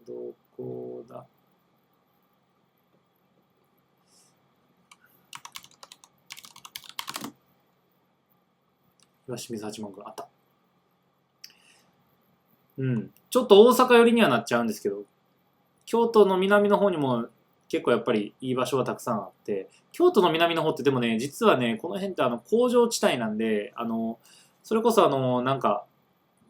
どこだ岩清水八幡宮あった。うん。ちょっと大阪寄りにはなっちゃうんですけど、京都の南の方にも結構やっぱりいい場所がたくさんあって、京都の南の方ってでもね、実はね、この辺って工場地帯なんで、それこそなんか、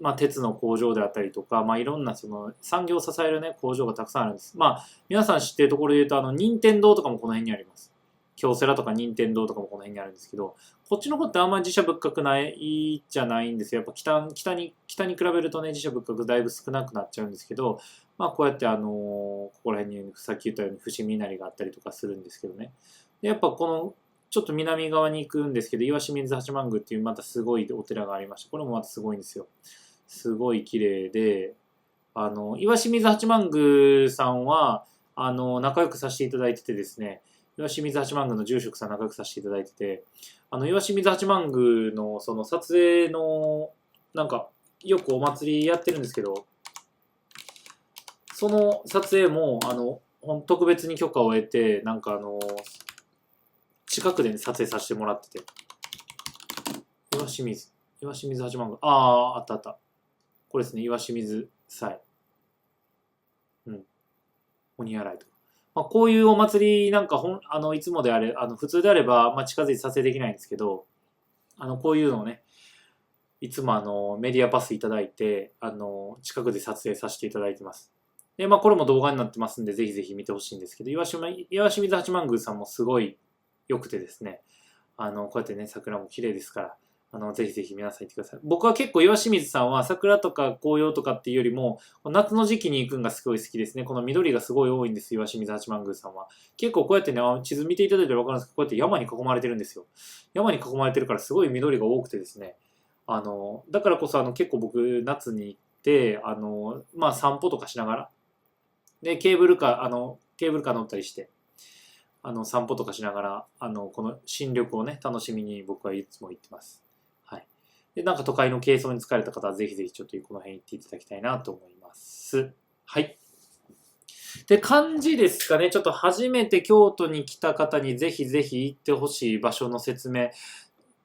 まあ、鉄の工場であったりとか、まあ、いろんなその産業を支えるね、工場がたくさんあるんです。まあ、皆さん知ってるところで言うと、任天堂とかもこの辺にあります。京セラとか任天堂とかもこの辺にあるんですけど、こっちの方ってあんまり自社仏閣ないじゃないんですよ。やっぱ北に比べるとね、自社仏閣だいぶ少なくなっちゃうんですけど、まあこうやってここら辺にさっき言ったように伏見稲荷があったりとかするんですけどね。でやっぱこのちょっと南側に行くんですけど、岩清水八幡宮っていうまたすごいお寺がありまして、これもまたすごいんですよ。すごい綺麗で、岩清水八幡宮さんは、仲良くさせていただいててですね、岩清水八幡宮の住職さん仲良くさせていただいてて、岩清水八幡宮のその撮影の、なんか、よくお祭りやってるんですけど、その撮影も、特別に許可を得て、なんか近くで、ね、撮影させてもらってて、岩清水八幡宮、あった。これですね、岩清水祭。うん。鬼洗いとか。まあ、こういうお祭りなんかいつもであれ、普通であれば、まあ、近づいて撮影できないんですけど、こういうのをね、いつもメディアパスいただいて、近くで撮影させていただいてます。で、まあ、これも動画になってますんで、ぜひぜひ見てほしいんですけど、岩清水八幡宮さんもすごい良くてですね、こうやってね、桜も綺麗ですから、ぜひぜひ皆さん行ってください。僕は結構岩清水さんは桜とか紅葉とかっていうよりも、夏の時期に行くのがすごい好きですね。この緑がすごい多いんです、岩清水八幡宮さんは。結構こうやってね、地図見ていただいたら分かるんですけど、こうやって山に囲まれてるんですよ。山に囲まれてるからすごい緑が多くてですね。だからこそ結構僕夏に行って、まあ散歩とかしながら、で、ケーブルカー乗ったりして、散歩とかしながら、この新緑をね、楽しみに僕はいつも行ってます。はい。で、なんか都会の軽装に疲れた方はぜひぜひちょっとこの辺行っていただきたいなと思います。はい。って感じですかね。ちょっと初めて京都に来た方にぜひぜひ行ってほしい場所の説明。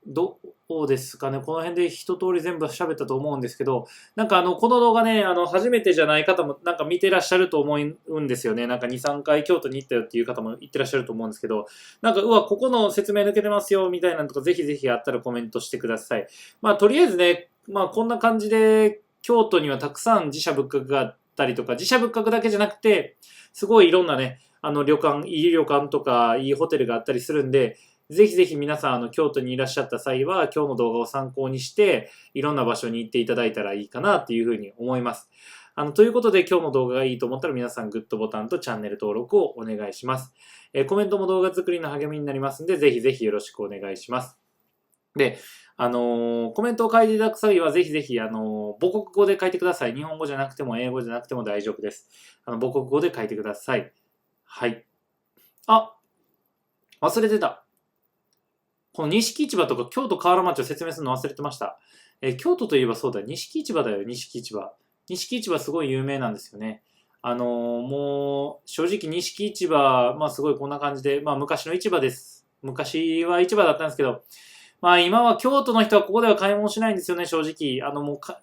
どうですかね。この辺で一通り全部喋ったと思うんですけど、なんかこの動画ね、初めてじゃない方もなんか見てらっしゃると思うんですよね。なんか2、3回京都に行ったよっていう方も言ってらっしゃると思うんですけど、なんか、ここの説明抜けてますよ、みたいなのとか、ぜひぜひあったらコメントしてください。まあ、とりあえずね、まあ、こんな感じで、京都にはたくさん自社仏閣があったりとか、自社仏閣だけじゃなくて、すごいいろんなね、いい旅館とか、いいホテルがあったりするんで、ぜひぜひ皆さん、京都にいらっしゃった際は、今日の動画を参考にして、いろんな場所に行っていただいたらいいかなっていうふうに思います。ということで、今日の動画がいいと思ったら皆さんグッドボタンとチャンネル登録をお願いします。コメントも動画作りの励みになりますんで、ぜひぜひよろしくお願いします。で、コメントを書いていただく際は、ぜひぜひ、母国語で書いてください。日本語じゃなくても、英語じゃなくても大丈夫です。母国語で書いてください。はい。あ、忘れてた。この錦市場とか京都河原町を説明するの忘れてました。京都といえばそうだ、錦市場だよ、錦市場。錦市場すごい有名なんですよね。もう、正直錦市場、まあすごいこんな感じで、まあ昔の市場です。昔は市場だったんですけど、まあ今は京都の人はここでは買い物しないんですよね、正直。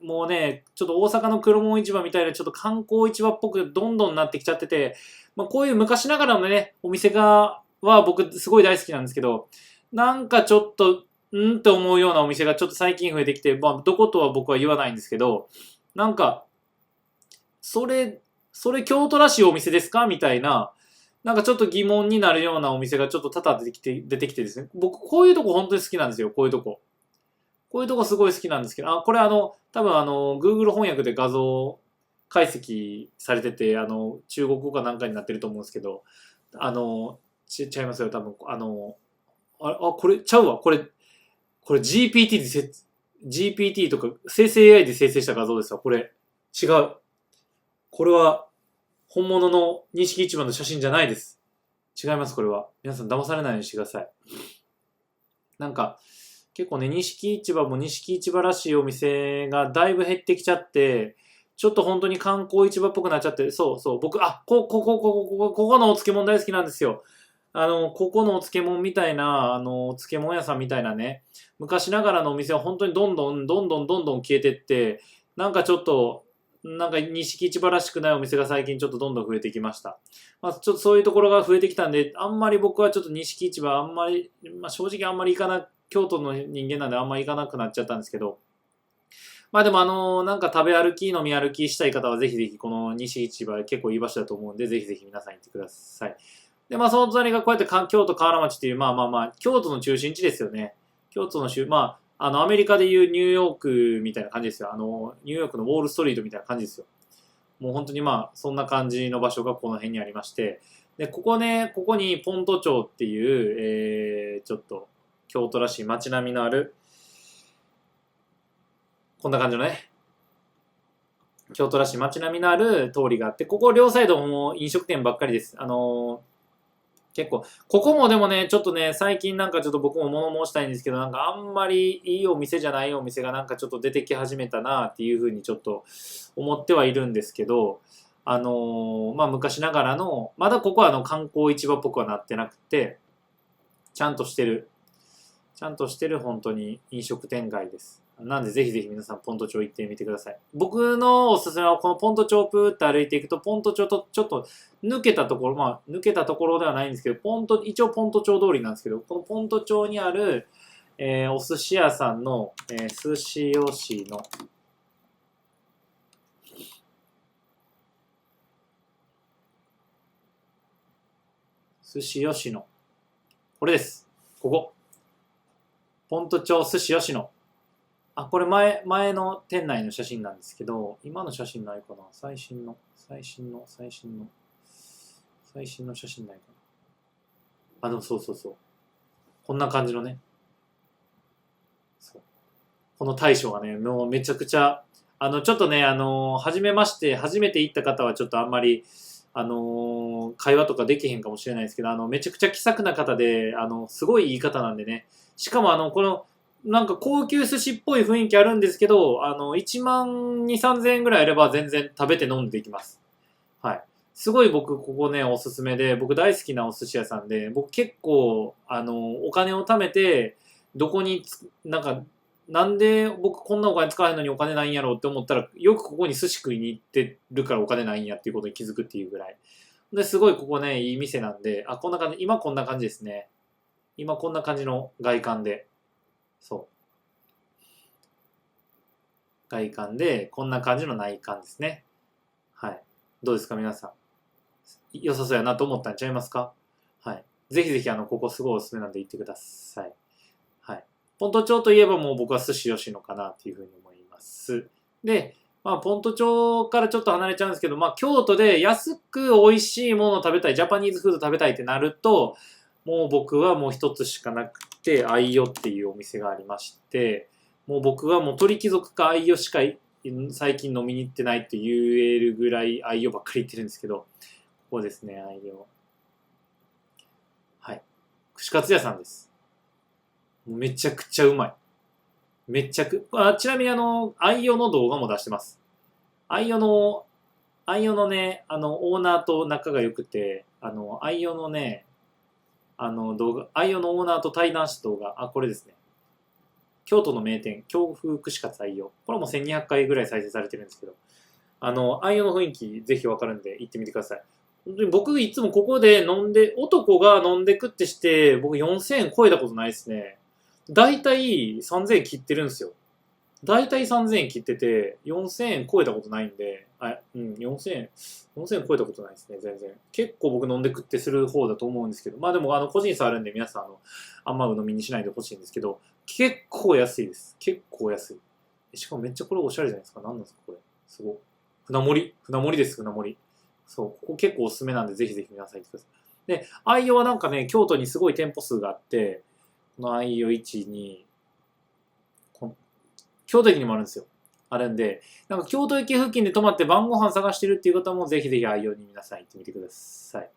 もうね、ちょっと大阪の黒門市場みたいなちょっと観光市場っぽくどんどんなってきちゃってて、まあこういう昔ながらのね、お店は僕すごい大好きなんですけど、なんかちょっと、って思うようなお店がちょっと最近増えてきて、まあどことは僕は言わないんですけど、なんか、それ京都らしいお店ですかみたいな、なんかちょっと疑問になるようなお店がちょっと多々出てきてですね。僕、こういうとこ本当に好きなんですよ、こういうとこ。こういうとこすごい好きなんですけど、これ多分Google 翻訳で画像解析されてて、中国語かなんかになってると思うんですけど、ちゃいますよ、多分、これ、ちゃうわ、これ GPT とか生成 AI で生成した画像ですわ、これ。違う。これは、本物の錦市場の写真じゃないです。違います、これは。皆さん騙されないようにしてください。なんか、結構ね、錦市場も錦市場らしいお店がだいぶ減ってきちゃって、ちょっと本当に観光市場っぽくなっちゃって、そうそう、僕、ここのお漬物大好きなんですよ。ここのお漬物みたいな、お漬物屋さんみたいなね、昔ながらのお店は本当にどんどん消えてって、なんかちょっと、なんか錦市場らしくないお店が最近ちょっとどんどん増えてきました。まあ、ちょっとそういうところが増えてきたんで、あんまり僕はちょっと錦市場あんまり、まあ正直あんまり行かな、京都の人間なんであんまり行かなくなっちゃったんですけど、まあでもなんか食べ歩き、飲み歩きしたい方はぜひぜひこの西市場結構いい場所だと思うんで、ぜひぜひ皆さん行ってください。で、まあその隣がこうやって京都河原町っていう、まあ、京都の中心地ですよね。京都のまあ、アメリカでいうニューヨークみたいな感じですよ。ニューヨークのウォールストリートみたいな感じですよ。もう本当にまあ、そんな感じの場所がこの辺にありまして、で、ここね、ここにポント町っていう、ちょっと京都らしい街並みのある、こんな感じのね、京都らしい街並みのある通りがあって、ここ両サイドも飲食店ばっかりです。結構、ここもでもね、ちょっとね、最近なんかちょっと僕も物申したいんですけど、なんかあんまりいいお店じゃないお店がなんかちょっと出てき始めたなっていうふうにちょっと思ってはいるんですけど、まあ昔ながらの、まだここは観光市場っぽくはなってなくて、ちゃんとしてる、ちゃんとしてる本当に飲食店街です。なんでぜひぜひ皆さんポント町行ってみてください。僕のおすすめはこのポント町プーって歩いていくと、ポント町とちょっと抜けたところ、まあ抜けたところではないんですけど、一応ポント町通りなんですけど、このポント町にある、お寿司屋さんの、寿司吉の、寿司吉野。これです。ここ。ポント町寿司吉野。あ、これ前の店内の写真なんですけど、今の写真ないかな、最新の写真ないかな。あ、でもそう。こんな感じのね。そう。この大将がね、もうめちゃくちゃ、ちょっとね、初めて行った方はちょっとあんまり、会話とかできへんかもしれないですけど、めちゃくちゃ気さくな方で、すごい言い方なんでね。しかもこの、なんか高級寿司っぽい雰囲気あるんですけど、1万2、3000円ぐらいあれば全然食べて飲んでできます。はい。すごい僕、ここね、おすすめで、僕大好きなお寿司屋さんで、僕結構、お金を貯めて、どこになんか、なんで僕こんなお金使えるのにお金ないんやろうって思ったら、よくここに寿司食いに行ってるからお金ないんやっていうことに気づくっていうぐらい。で、すごいここね、いい店なんで、あ、こんな感じ、今こんな感じですね。今こんな感じの外観で。そう。外観で、こんな感じの内観ですね。はい。どうですか、皆さん。良さそうやなと思ったんちゃいますか？はい。ぜひぜひ、ここすごいおすすめなんで行ってください。はい。ポント町といえばもう僕は寿司吉野かなっていうふうに思います。で、まあ、ポント町からちょっと離れちゃうんですけど、まあ、京都で安く美味しいものを食べたい、ジャパニーズフード食べたいってなると、もう僕はもう一つしかなくて、愛よっていうお店がありまして、もう僕はもう鳥貴族か愛よしか最近飲みに行ってないって言えるぐらい愛よばっかり言ってるんですけど、ここですね、愛よ。はい。串カツ屋さんです。めちゃくちゃうまい。ちなみに愛用の動画も出してます。愛用の、愛用のね、オーナーと仲が良くて、愛用のね、愛用のオーナーと対談した動画、あ、これですね。京都の名店、京風串カツ愛用。これも1200回ぐらい再生されてるんですけど、愛用の雰囲気ぜひわかるんで行ってみてください。本当に僕いつもここで男が飲んで食ってして、僕4000円超えたことないですね。だいたい3000円切ってるんですよ。だいたい3000円切ってて、4000円超えたことないんで、4000円超えたことないですね、全然。結構僕飲んで食ってする方だと思うんですけど、まあでも個人差あるんで皆さんあんま鵜呑みにしないでほしいんですけど、結構安いです。結構安い。しかもめっちゃこれおしゃれじゃないですか。何なんですかこれ。すごい。船盛りです、船盛り。そう、ここ結構おすすめなんでぜひぜひ皆さん行ってください。で、愛用はなんかね、京都にすごい店舗数があって、この愛用1、2、京都駅にもあるんですよ。あるんで、なんか京都駅付近で泊まって晩ご飯探してるっていう方もぜひぜひ愛用に皆さん行ってみてください。っ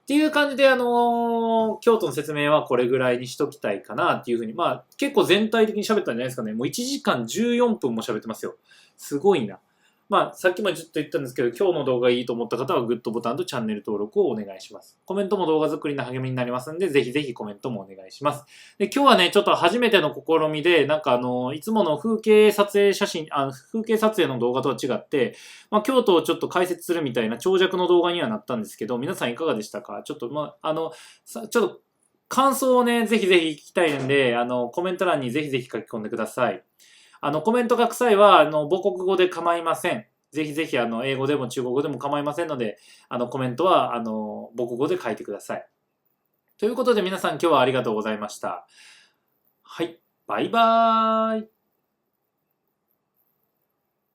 ていう感じで、京都の説明はこれぐらいにしときたいかなっていうふうに、まあ結構全体的に喋ったんじゃないですかね。もう1時間14分も喋ってますよ。すごいな。まあ、さっきもちょっと言ったんですけど、今日の動画いいと思った方はグッドボタンとチャンネル登録をお願いします。コメントも動画作りの励みになりますんで、ぜひぜひコメントもお願いします。で、今日はね、ちょっと初めての試みで、なんかいつもの風景撮影写真、風景撮影の動画とは違って、まあ、京都をちょっと解説するみたいな長尺の動画にはなったんですけど、皆さんいかがでしたか？ちょっと、まあ、ちょっと、感想をね、ぜひぜひ聞きたいんで、コメント欄にぜひぜひ書き込んでください。コメント書く際は、母国語で構いません。ぜひぜひ、英語でも中国語でも構いませんので、コメントは、母国語で書いてください。ということで皆さん今日はありがとうございました。はい。バイバーイ。